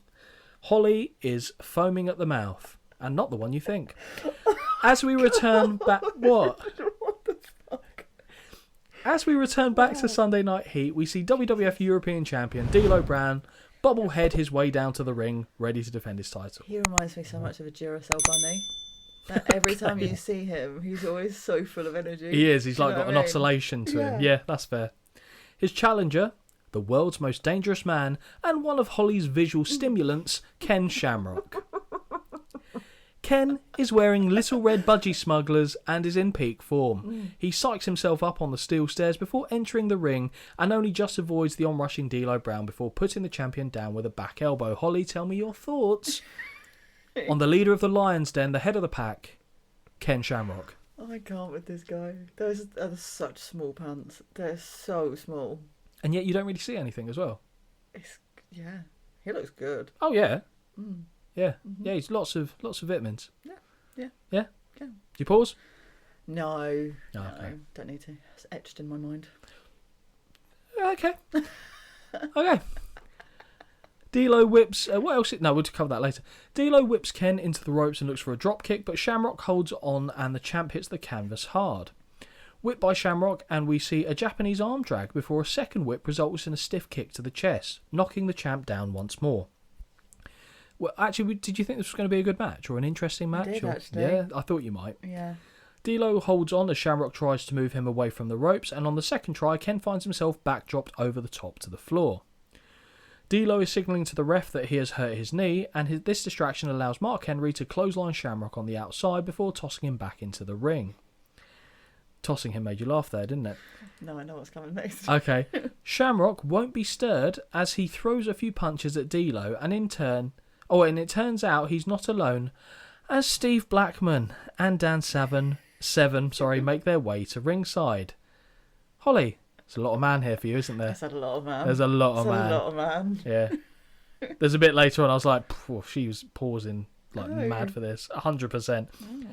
Holly is foaming at the mouth, and not the one you think. As we return back... What? What the fuck? As we return back to Sunday Night Heat, we see WWF European Champion D'Lo Brown bobblehead his way down to the ring, ready to defend his title. He reminds me so much of a Duracell bunny. That every time you see him, he's always so full of energy. He is. He's Do you like know got what an I mean? oscillation to him. Yeah. Yeah, that's fair. His challenger, the world's most dangerous man, and one of Holly's visual stimulants, Ken Shamrock. Ken is wearing little red budgie smugglers and is in peak form. He psychs himself up on the steel stairs before entering the ring and only just avoids the onrushing D'Lo Brown before putting the champion down with a back elbow. Holly, tell me your thoughts on the leader of the Lion's Den, the head of the pack, Ken Shamrock. I can't with this guy. Those are such small pants. They're so small. And yet you don't really see anything as well. Yeah, he looks good. Oh yeah. Yeah. Yeah, he's lots of vitamins. Yeah. Yeah? Yeah. Do you pause? No, Oh, no, okay. don't need to. It's etched in my mind. Okay. Okay. D'Lo whips... what else? No, we'll cover that later. D'Lo whips Ken into the ropes and looks for a drop kick, but Shamrock holds on and the champ hits the canvas hard. Whipped by Shamrock, and we see a Japanese arm drag before a second whip results in a stiff kick to the chest, knocking the champ down once more. Well, actually, did you think this was going to be a good match or an interesting match? I did, actually. Yeah, I thought you might. Yeah. D'Lo holds on as Shamrock tries to move him away from the ropes, and on the second try, Ken finds himself backdropped over the top to the floor. D'Lo is signalling to the ref that he has hurt his knee, and this distraction allows Mark Henry to clothesline Shamrock on the outside before tossing him back into the ring. Tossing him made you laugh there, didn't it? No, I know what's coming next. Okay. Shamrock won't be stirred as he throws a few punches at D'Lo, and it turns out he's not alone, as Steve Blackman and Dan Severn make their way to ringside. Holly, there's a lot of man here for you, isn't there? There's a lot of man. There's a lot of man. A lot of man. Yeah. There's a bit later on I was like, she was pausing like mad for this. 100%. Oh.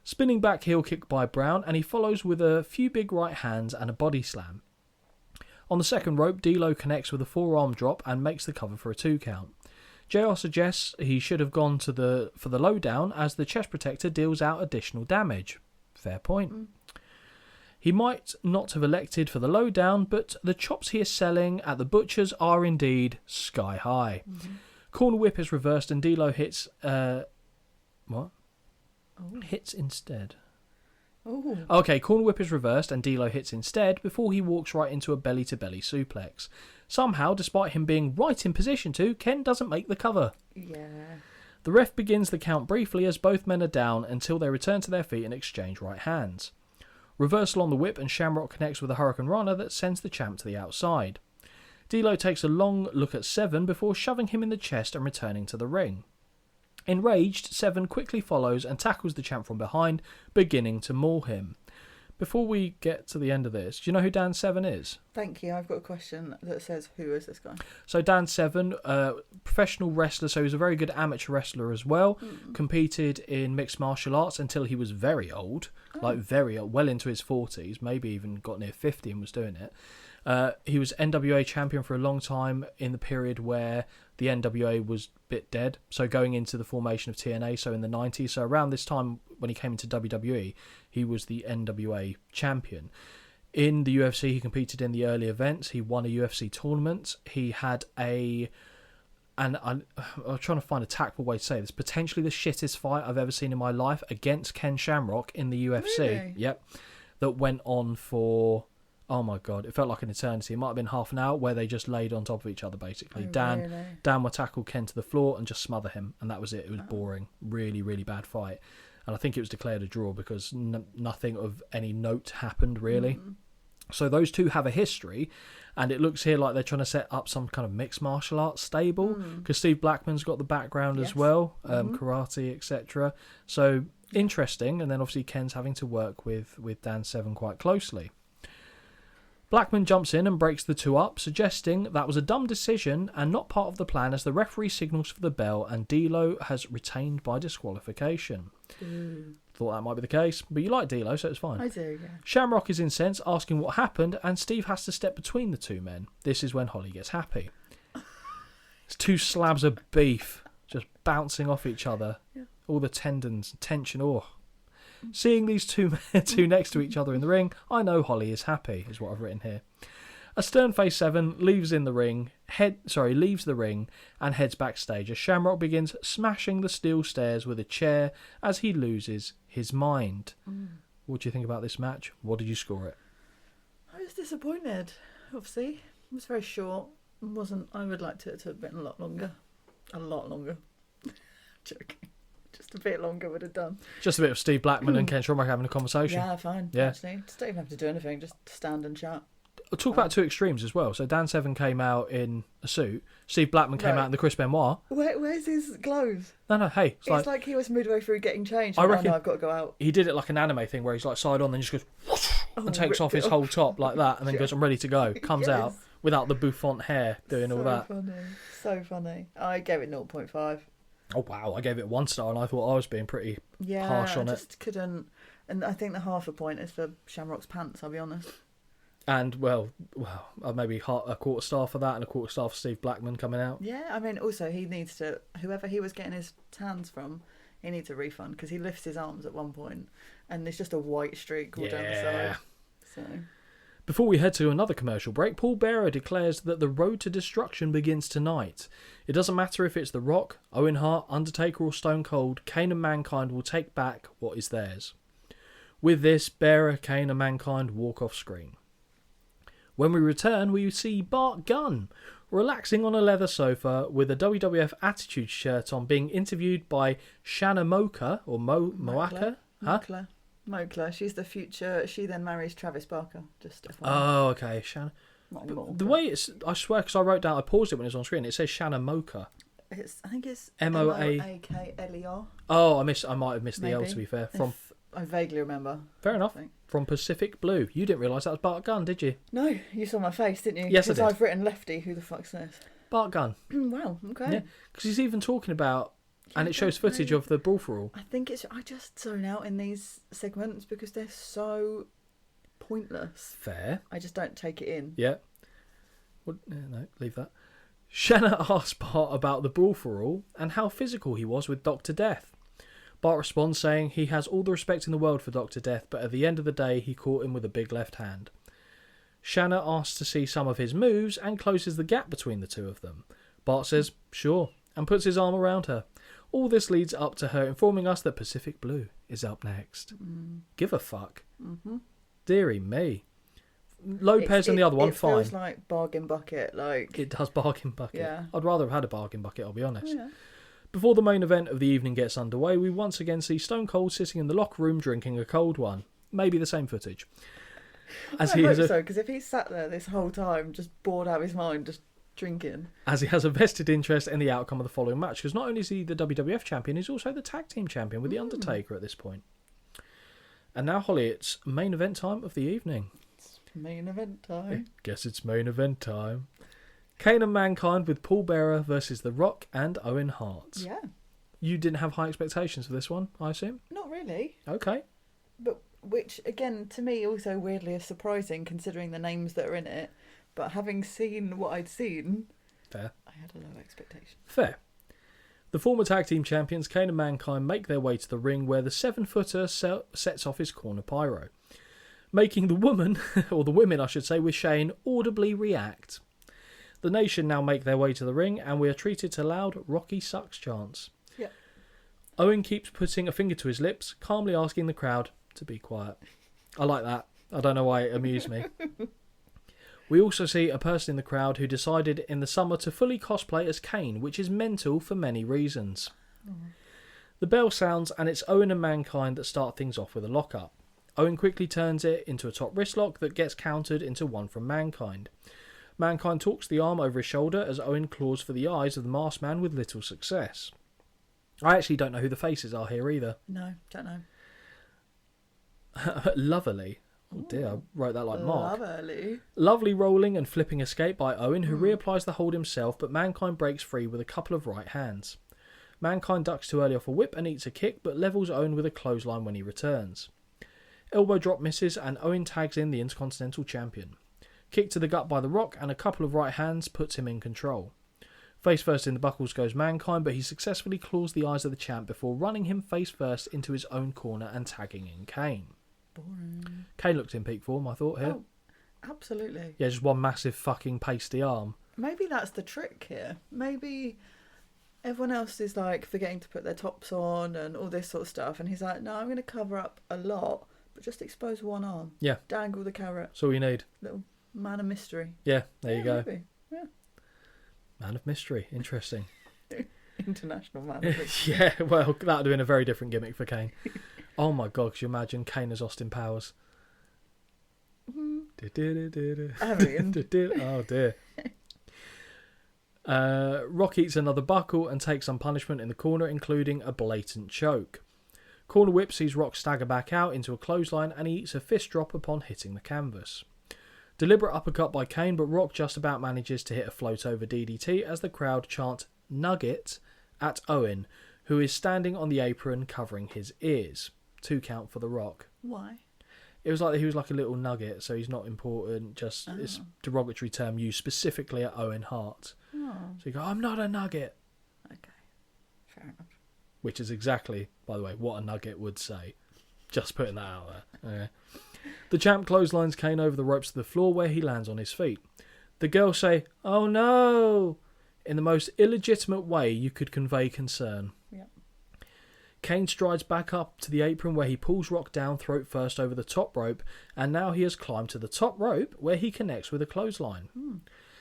Spinning back heel kick by Brown, and he follows with a few big right hands and a body slam. On the second rope, D'Lo connects with a forearm drop and makes the cover for a 2 count. JR suggests he should have gone for the lowdown as the chest protector deals out additional damage. Fair point. He might not have elected for the lowdown, but the chops he is selling at the butchers are indeed sky high. Mm-hmm. Corner whip is reversed and D'Lo hits... Hits instead. Ooh. Okay, corner whip is reversed and D'Lo hits instead before he walks right into a belly-to-belly suplex. Somehow, despite him being right in position to, Ken doesn't make the cover. Yeah. The ref begins the count briefly as both men are down until they return to their feet and exchange right hands. Reversal on the whip and Shamrock connects with a Hurricane Runner that sends the champ to the outside. D'Lo takes a long look at Severn before shoving him in the chest and returning to the ring. Enraged, Severn quickly follows and tackles the champ from behind, beginning to maul him. Before we get to the end of this, do you know who Dan Severn is? Thank you. I've got a question that says, who is this guy? So Dan Severn, professional wrestler, so he was a very good amateur wrestler as well. Competed in mixed martial arts until he was very old, very old, well into his 40s, maybe even got near 50 and was doing it. He was NWA champion for a long time in the period where the NWA was a bit dead. So going into the formation of TNA, so in the 90s. So around this time when he came into WWE, he was the NWA champion. In the UFC, he competed in the early events. He won a UFC tournament. He had I'm trying to find a tactful way to say this, potentially the shittest fight I've ever seen in my life against Ken Shamrock in the UFC. Really? Yep. That went on for... Oh my God, it felt like an eternity. It might have been half an hour where they just laid on top of each other, basically. Dan would tackle Ken to the floor and just smother him, and that was it. It was boring. Really, really bad fight. And I think it was declared a draw because nothing of any note happened, really. So those two have a history, and it looks here like they're trying to set up some kind of mixed martial arts stable, because Steve Blackman's got the background as well, karate, etc. So interesting, and then obviously Ken's having to work with Dan Severn quite closely. Blackman jumps in and breaks the two up, suggesting that was a dumb decision and not part of the plan as the referee signals for the bell and D'Lo has retained by disqualification. Thought that might be the case, but you like D'Lo, so it's fine. I do, yeah. Shamrock is incensed, asking what happened, and Steve has to step between the two men. This is when Holly gets happy. It's 2 slabs of beef just bouncing off each other. Yeah. All the tendons, tension, Seeing these two next to each other in the ring, I know Holly is happy, is what I've written here. A stern-faced Severn leaves the ring and heads backstage as Shamrock begins smashing the steel stairs with a chair as he loses his mind. What do you think about this match? What did you score it? I was disappointed, obviously. It was very short. I would like it to have been a lot longer. A lot longer. Joking. Just a bit longer would have done. Just a bit of Steve Blackman and Ken Shamrock having a conversation. Yeah, fine. Yeah. Actually, just don't even have to do anything. Just stand and chat. I'll talk about 2 extremes as well. So Dan Severn came out in a suit. Steve Blackman came out in the Chris Benoit. Where's his clothes? No. Hey, it's like he was midway through getting changed. I reckon I've got to go out. He did it like an anime thing where he's like side on, then just goes whoosh, and takes off his whole top like that, and then goes, "I'm ready to go." Comes out without the bouffant hair doing all that. So funny. I gave it 0.5. Oh wow! I gave it 1 star, and I thought I was being pretty harsh on it. I just couldn't. And I think the half a point is for Shamrock's pants. I'll be honest. And well, maybe a quarter star for that, and a quarter star for Steve Blackman coming out. Yeah, I mean, also he needs to. Whoever he was getting his tans from, he needs a refund because he lifts his arms at one point, and there's just a white streak all down the side. So Before we head to another commercial break, Paul Bearer declares that the road to destruction begins tonight. It doesn't matter if it's The Rock, Owen Hart, Undertaker or Stone Cold, Kane and Mankind will take back what is theirs. With this, Bearer, Kane and Mankind walk off screen. When we return, we see Bart Gunn relaxing on a leather sofa with a WWF Attitude shirt on, being interviewed by Shanna Moka, or Moaka? Huh? Mokla. She's the future. She then marries Travis Barker. Just FYI. Oh, okay. Shanna. Not anymore, The but way it's, I swear, because I wrote down, I paused it when it was on screen. It says Shanna Moka. I think it's M-O-A. Moakler. Oh, I might have missed the L, Maybe. to be fair. I vaguely remember. Fair enough. I think. From Pacific Blue. You didn't realise that was Bart Gunn, did you? No, you saw my face, didn't you? Yes, I did. Because I've written Lefty. Who the fuck's this? Bart Gunn. Wow. Okay. Yeah, because he's even talking about, and Yeah, it shows don't footage really- of the brawl for all. I think I just zone out in these segments because they're so pointless. Fair. I just don't take it in. Yeah. Well, no, leave that. Shanna asks Bart about the brawl for all and how physical he was with Dr. Death. Bart responds saying he has all the respect in the world for Dr. Death, but at the end of the day he caught him with a big left hand. Shanna asks to see some of his moves and closes the gap between the two of them. Bart says, sure, and puts his arm around her. All this leads up to her informing us that Pacific Blue is up next. Give a fuck. Mm-hmm. Dearie me. Lopez and the other one, fine. It feels like bargain bucket. Like It does bargain bucket. Yeah. I'd rather have had a bargain bucket, I'll be honest. Yeah. Before the main event of the evening gets underway, we once again see Stone Cold sitting in the locker room drinking a cold one. Maybe the same footage. I hope so, because if he's sat there this whole time, just bored out of his mind, just drinking. As he has a vested interest in the outcome of the following match, because not only is he the WWF champion, he's also the tag team champion with The Undertaker at this point. And now, Holly, it's main event time of the evening. It's main event time. Guess it's main event time. Kane and Mankind with Paul Bearer versus The Rock and Owen Hart. Yeah. You didn't have high expectations for this one, I assume? Not really. Okay. But which, again, to me also weirdly is surprising considering the names that are in it. But having seen what I'd seen, Fair. I had a low expectation. Fair. The former tag team champions Kane and Mankind make their way to the ring where the 7-footer sets off his corner pyro, making the woman, or the women I should say, with Shane audibly react. The nation now make their way to the ring and we are treated to loud Rocky Sucks chants. Yep. Owen keeps putting a finger to his lips, calmly asking the crowd to be quiet. I like that. I don't know why it amused me. We also see a person in the crowd who decided in the summer to fully cosplay as Kane, which is mental for many reasons. The bell sounds and it's Owen and Mankind that start things off with a lock-up. Owen quickly turns it into a top wrist lock that gets countered into one from Mankind. Mankind talks the arm over his shoulder as Owen claws for the eyes of the masked man with little success. I actually don't know who the faces are here either. No, don't know. Lovely. Oh dear, I wrote that like Mark. Lovely. Lovely rolling and flipping escape by Owen, who reapplies the hold himself, but Mankind breaks free with a couple of right hands. Mankind ducks too early off a whip and eats a kick, but levels Owen with a clothesline when he returns. Elbow drop misses and Owen tags in the Intercontinental Champion. Kick to the gut by The Rock and a couple of right hands puts him in control. Face first in the buckles goes Mankind, but he successfully claws the eyes of the champ before running him face first into his own corner and tagging in Kane. Boring. Kane looked in peak form, I thought, here. Oh, absolutely. Yeah, just one massive fucking pasty arm. Maybe that's the trick here. Maybe everyone else is like forgetting to put their tops on and all this sort of stuff, and he's like, no, I'm going to cover up a lot, but just expose one arm. Yeah. Dangle the carrot. That's all you need. Little man of mystery. Yeah, there you go. Maybe. Yeah. Man of mystery. Interesting. International man of mystery. Yeah, well, that would have been a very different gimmick for Kane. Oh my god, could you imagine Kane as Austin Powers? I mean. Oh dear. Rock eats another buckle and takes some punishment in the corner, including a blatant choke. Corner whip sees Rock stagger back out into a clothesline and he eats a fist drop upon hitting the canvas. Deliberate uppercut by Kane, but Rock just about manages to hit a float over DDT as the crowd chant "Nugget" at Owen, who is standing on the apron covering his ears. 2 count for The Rock. Why? It was like he was like a little nugget, so he's not important, just it's a derogatory term used specifically at Owen Hart. Oh, So you go, I'm not a nugget. okay. Fair enough. Which is exactly, by the way, what a nugget would say. Just putting that out there. Okay. The champ clotheslines Kane over the ropes to the floor where he lands on his feet. The girls say, "Oh no!" in the most illegitimate way you could convey concern. Yep. Kane strides back up to the apron where he pulls Rock down throat first over the top rope, and now he has climbed to the top rope where he connects with a clothesline.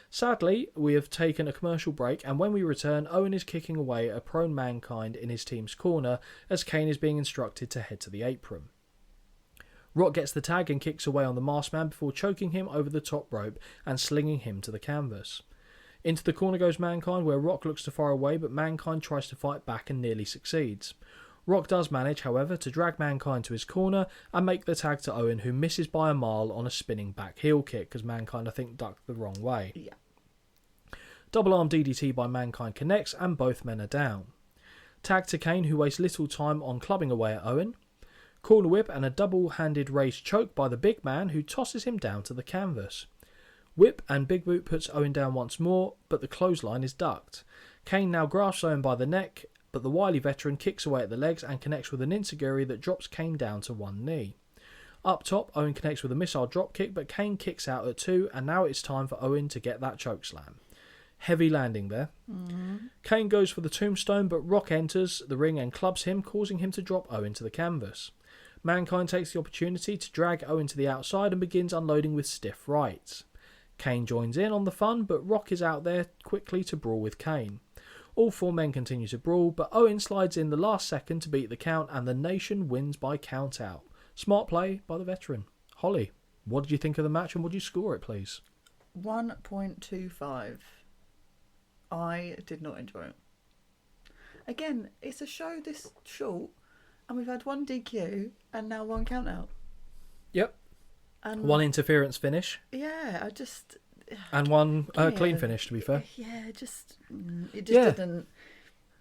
Sadly, we have taken a commercial break, and when we return, Owen is kicking away a prone Mankind in his team's corner as Kane is being instructed to head to the apron. Rock gets the tag and kicks away on the masked man before choking him over the top rope and slinging him to the canvas. Into the corner goes Mankind, where Rock looks to fire away, but Mankind tries to fight back and nearly succeeds. Rock does manage, however, to drag Mankind to his corner and make the tag to Owen, who misses by a mile on a spinning back heel kick, because Mankind, I think, ducked the wrong way. Yeah. Double arm DDT by Mankind connects, and both men are down. Tag to Kane, who wastes little time on clubbing away at Owen. Corner whip and a double-handed raised choke by the big man, who tosses him down to the canvas. Whip and Big Boot puts Owen down once more, but the clothesline is ducked. Kane now grasps Owen by the neck, but the wily veteran kicks away at the legs and connects with an enziguri that drops Kane down to one knee. Up top, Owen connects with a missile dropkick, but Kane kicks out at two, and now it's time for Owen to get that chokeslam. Heavy landing there. Kane goes for the tombstone, but Rock enters the ring and clubs him, causing him to drop Owen to the canvas. Mankind takes the opportunity to drag Owen to the outside and begins unloading with stiff rights. Kane joins in on the fun, but Rock is out there quickly to brawl with Kane. All four men continue to brawl, but Owen slides in the last second to beat the count, and the Nation wins by count out. Smart play by the veteran. Holly, what did you think of the match and would you score it, please? 1.25. I did not enjoy it. Again, it's a show this short, and we've had one DQ and now one count out. Yep. And One interference finish yeah, I just and one Yeah. clean finish, to be fair. yeah, it just Yeah. didn't.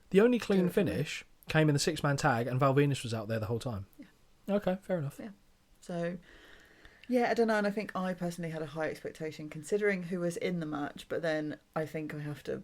The only clean Do it for me. finish came in the six-man tag, and Val Venus was out there the whole time. Yeah. Okay, fair enough. Yeah. So, yeah, I don't know, and I think I personally had a high expectation considering who was in the match, but then I think I have to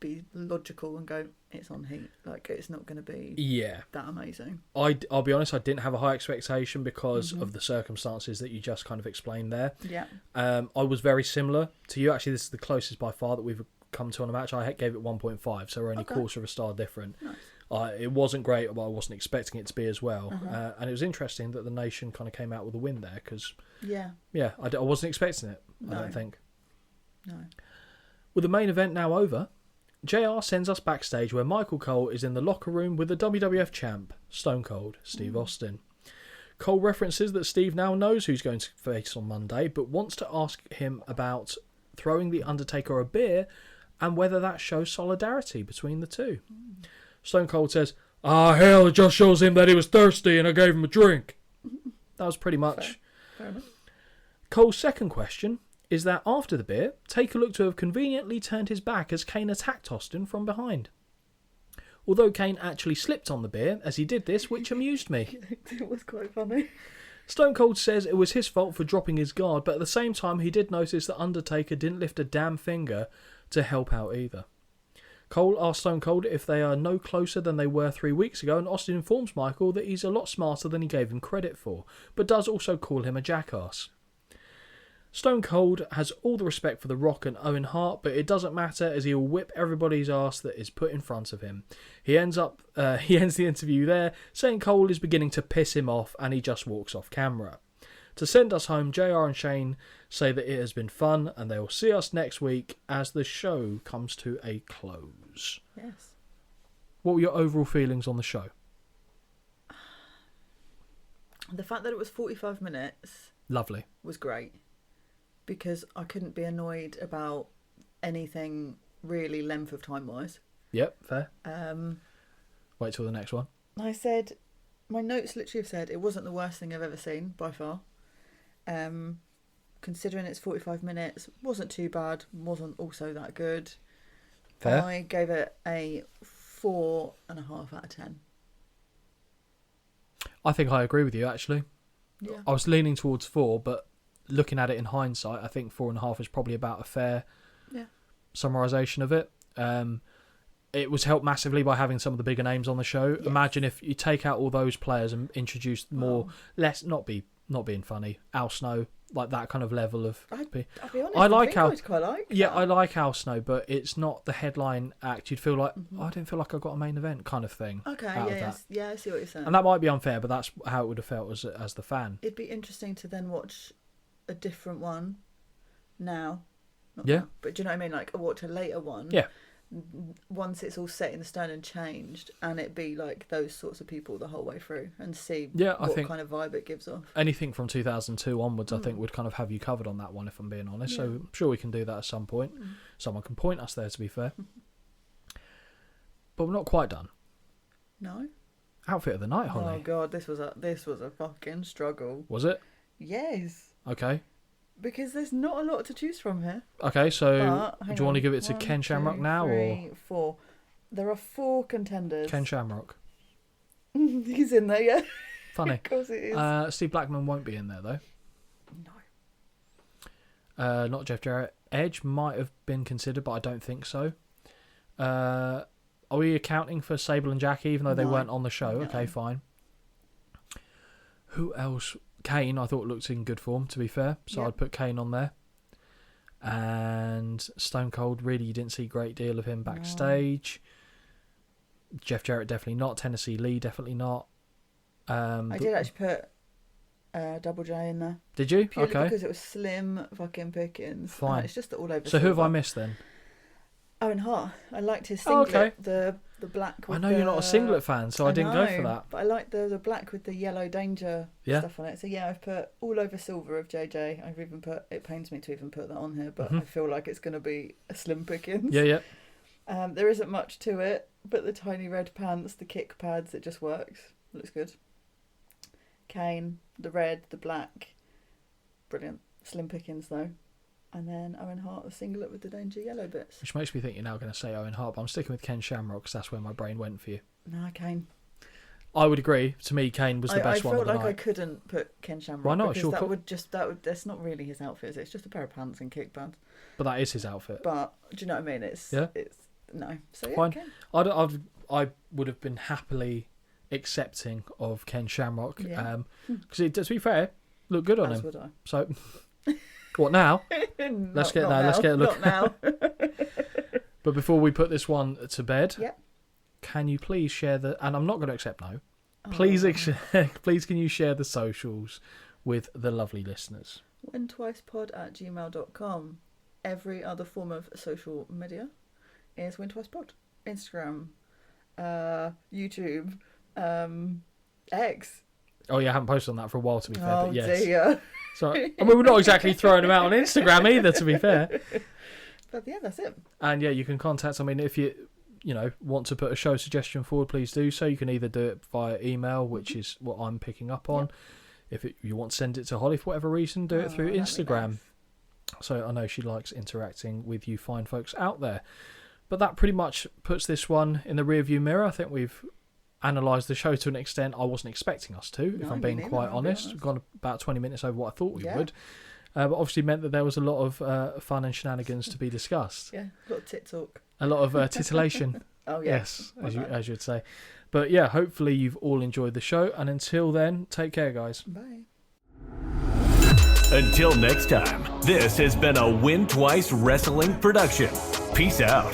be logical and go, it's on Heat. Like, it's not going to be Yeah. that amazing. I'll be honest, I didn't have a high expectation because of the circumstances that you just kind of explained there. Yeah. I was very similar to you. Actually, this is the closest by far that we've come to on a match. I gave it 1.5, so we're only Okay. quarter of a star different. Nice. It wasn't great, but I wasn't expecting it to be as well. And it was interesting that the Nation kind of came out with a win there because, Yeah. yeah, I wasn't expecting it, I No. don't think. No. With the main event now over, JR sends us backstage where Michael Cole is in the locker room with the WWF champ, Stone Cold, Steve Austin. Cole references that Steve now knows who's going to face on Monday, but wants to ask him about throwing the Undertaker a beer and whether that shows solidarity between the two. Stone Cold says, hell, it just shows him that he was thirsty and I gave him a drink. That was pretty much. Fair enough. Cole's second question is that after the beer, Taker looked to have conveniently turned his back as Kane attacked Austin from behind. Although Kane actually slipped on the beer as he did this, which amused me. It was quite funny. Stone Cold says it was his fault for dropping his guard, but at the same time he did notice that Undertaker didn't lift a damn finger to help out either. Cole asks Stone Cold if they are no closer than they were 3 weeks ago, and Austin informs Michael that he's a lot smarter than he gave him credit for, but does also call him a jackass. Stone Cold has all the respect for The Rock and Owen Hart, but it doesn't matter as he will whip everybody's ass that is put in front of him. He ends the interview there, saying Cole is beginning to piss him off, and he just walks off camera. To send us home, JR and Shane say that it has been fun, and they will see us next week as the show comes to a close. Yes. What were your overall feelings on the show? The fact that it was 45 minutes Lovely. was great because I couldn't be annoyed about anything really length of time wise. Yep, fair. Um, Wait till the next one. I said, my notes literally have said it wasn't the worst thing I've ever seen by far. Considering it's 45 minutes, wasn't too bad, wasn't also that good. Fair. I gave it a 4.5 out of 10. I think I agree with you, actually. Yeah. I was leaning towards 4, but looking at it in hindsight, I think 4.5 is probably about a fair summarisation of it. It was helped massively by having some of the bigger names on the show. Yes. Imagine if you take out all those players and introduce more, not be not being funny. Al Snow, like that kind of level of. I'll be honest. I like Al. I'd quite like. Yeah, that. I like Al Snow, but it's not the headline act. You'd feel like I didn't feel like I got a main event kind of thing. Okay, out of yeah, that. yeah, I see what you're saying. And that might be unfair, but that's how it would have felt as the fan. It'd be interesting to then watch a different one now. Not Yeah. now, but do you know what I mean? Like, watch a later one. Yeah. Once it's all set in the stone and changed, and it be like those sorts of people the whole way through, and see I what think kind of vibe it gives off. anything from 2002 onwards, I think would kind of have you covered on that one, if I'm being honest. So I'm sure we can do that at some point. Someone can point us there, to be fair. But we're not quite done. No. Outfit of the night, Oh Holly. god, this was a fucking struggle. Was it? Yes. Okay. Because there's not a lot to choose from here. Okay, so But, hang do you want to on. give it to 1, Ken Shamrock 2, now, 3, 4. There are 4 contenders. Ken Shamrock? He's in there, yeah. Funny. Of course it is. Steve Blackman won't be in there, though. No. Not Jeff Jarrett. Edge might have been considered, but I don't think so. Are we accounting for Sable and Jackie, even though they No. weren't on the show? No. Okay, fine. Who else? Kane, I thought looked in good form, to be fair. So Yep. I'd put Kane on there. And Stone Cold, really, you didn't see a great deal of him backstage. Jeff Jarrett, definitely not. Tennessee Lee, definitely not. I did actually put Double J in there. Did you? Purely Okay. because it was slim fucking pickings. Fine. It's just all over. So who have I silver. missed then? Owen Hart. I liked his Oh, singlet. okay. The black with I know you're not a singlet fan, so I didn't go for know, that. But I liked the black with the yellow danger Yeah. stuff on it. So yeah, I've put all over silver of JJ. I've even put, it pains me to even put that on here, but I feel like it's going to be a slim pickings. Yeah. There isn't much to it, but the tiny red pants, the kick pads, it just works. Looks good. Kane, the red, the black. Brilliant. Slim pickings though. And then Owen Hart, the singlet with the danger yellow bits. Which makes me think you're now going to say Owen Hart, but I'm sticking with Ken Shamrock because that's where my brain went for you. Nah, Kane. I would agree. To me, Kane was the best one I of felt the like I night. couldn't put Ken Shamrock. Why not? Because Sure, that's not really his outfit, is it? It's just a pair of pants and kick pads. But that is his outfit. But do you know what I mean? It's no. So yeah, Fine. Ken. I would have been happily accepting of Ken Shamrock. Yeah. Because to be fair, looked good on As him. would I. So, what now? Let's get a look. Not now. But before we put this one to bed, Yep. can you please share the? And I'm not going to accept no. Please, please, can you share the socials with the lovely listeners? wintwicepod@gmail.com. Every other form of social media is wintwicepod. Instagram, YouTube, X. Oh yeah, I haven't posted on that for a while, to be fair. Oh But yes. dear. So I mean, we're not exactly throwing them out on Instagram either, to be fair. But yeah, that's it. And yeah, you can contact. I mean, if you want to put a show suggestion forward, please do so. You can either do it via email, which is what I'm picking up on. If you want to send it to Holly for whatever reason, do it through that'd be Instagram. nice. So I know she likes interacting with you fine folks out there. But that pretty much puts this one in the rearview mirror. I think we've analysed the show to an extent I wasn't expecting us to, if No, I'm me being neither, quite I'll be honest. honest. We've gone about 20 minutes over what I thought we Yeah. would. But obviously meant that there was a lot of fun and shenanigans to be discussed. Yeah, a lot of tit talk. A lot of titillation. Oh yeah. Yes, as you'd say. But yeah, hopefully you've all enjoyed the show. And until then, take care, guys. Bye. Until next time, this has been a Win Twice Wrestling production. Peace out.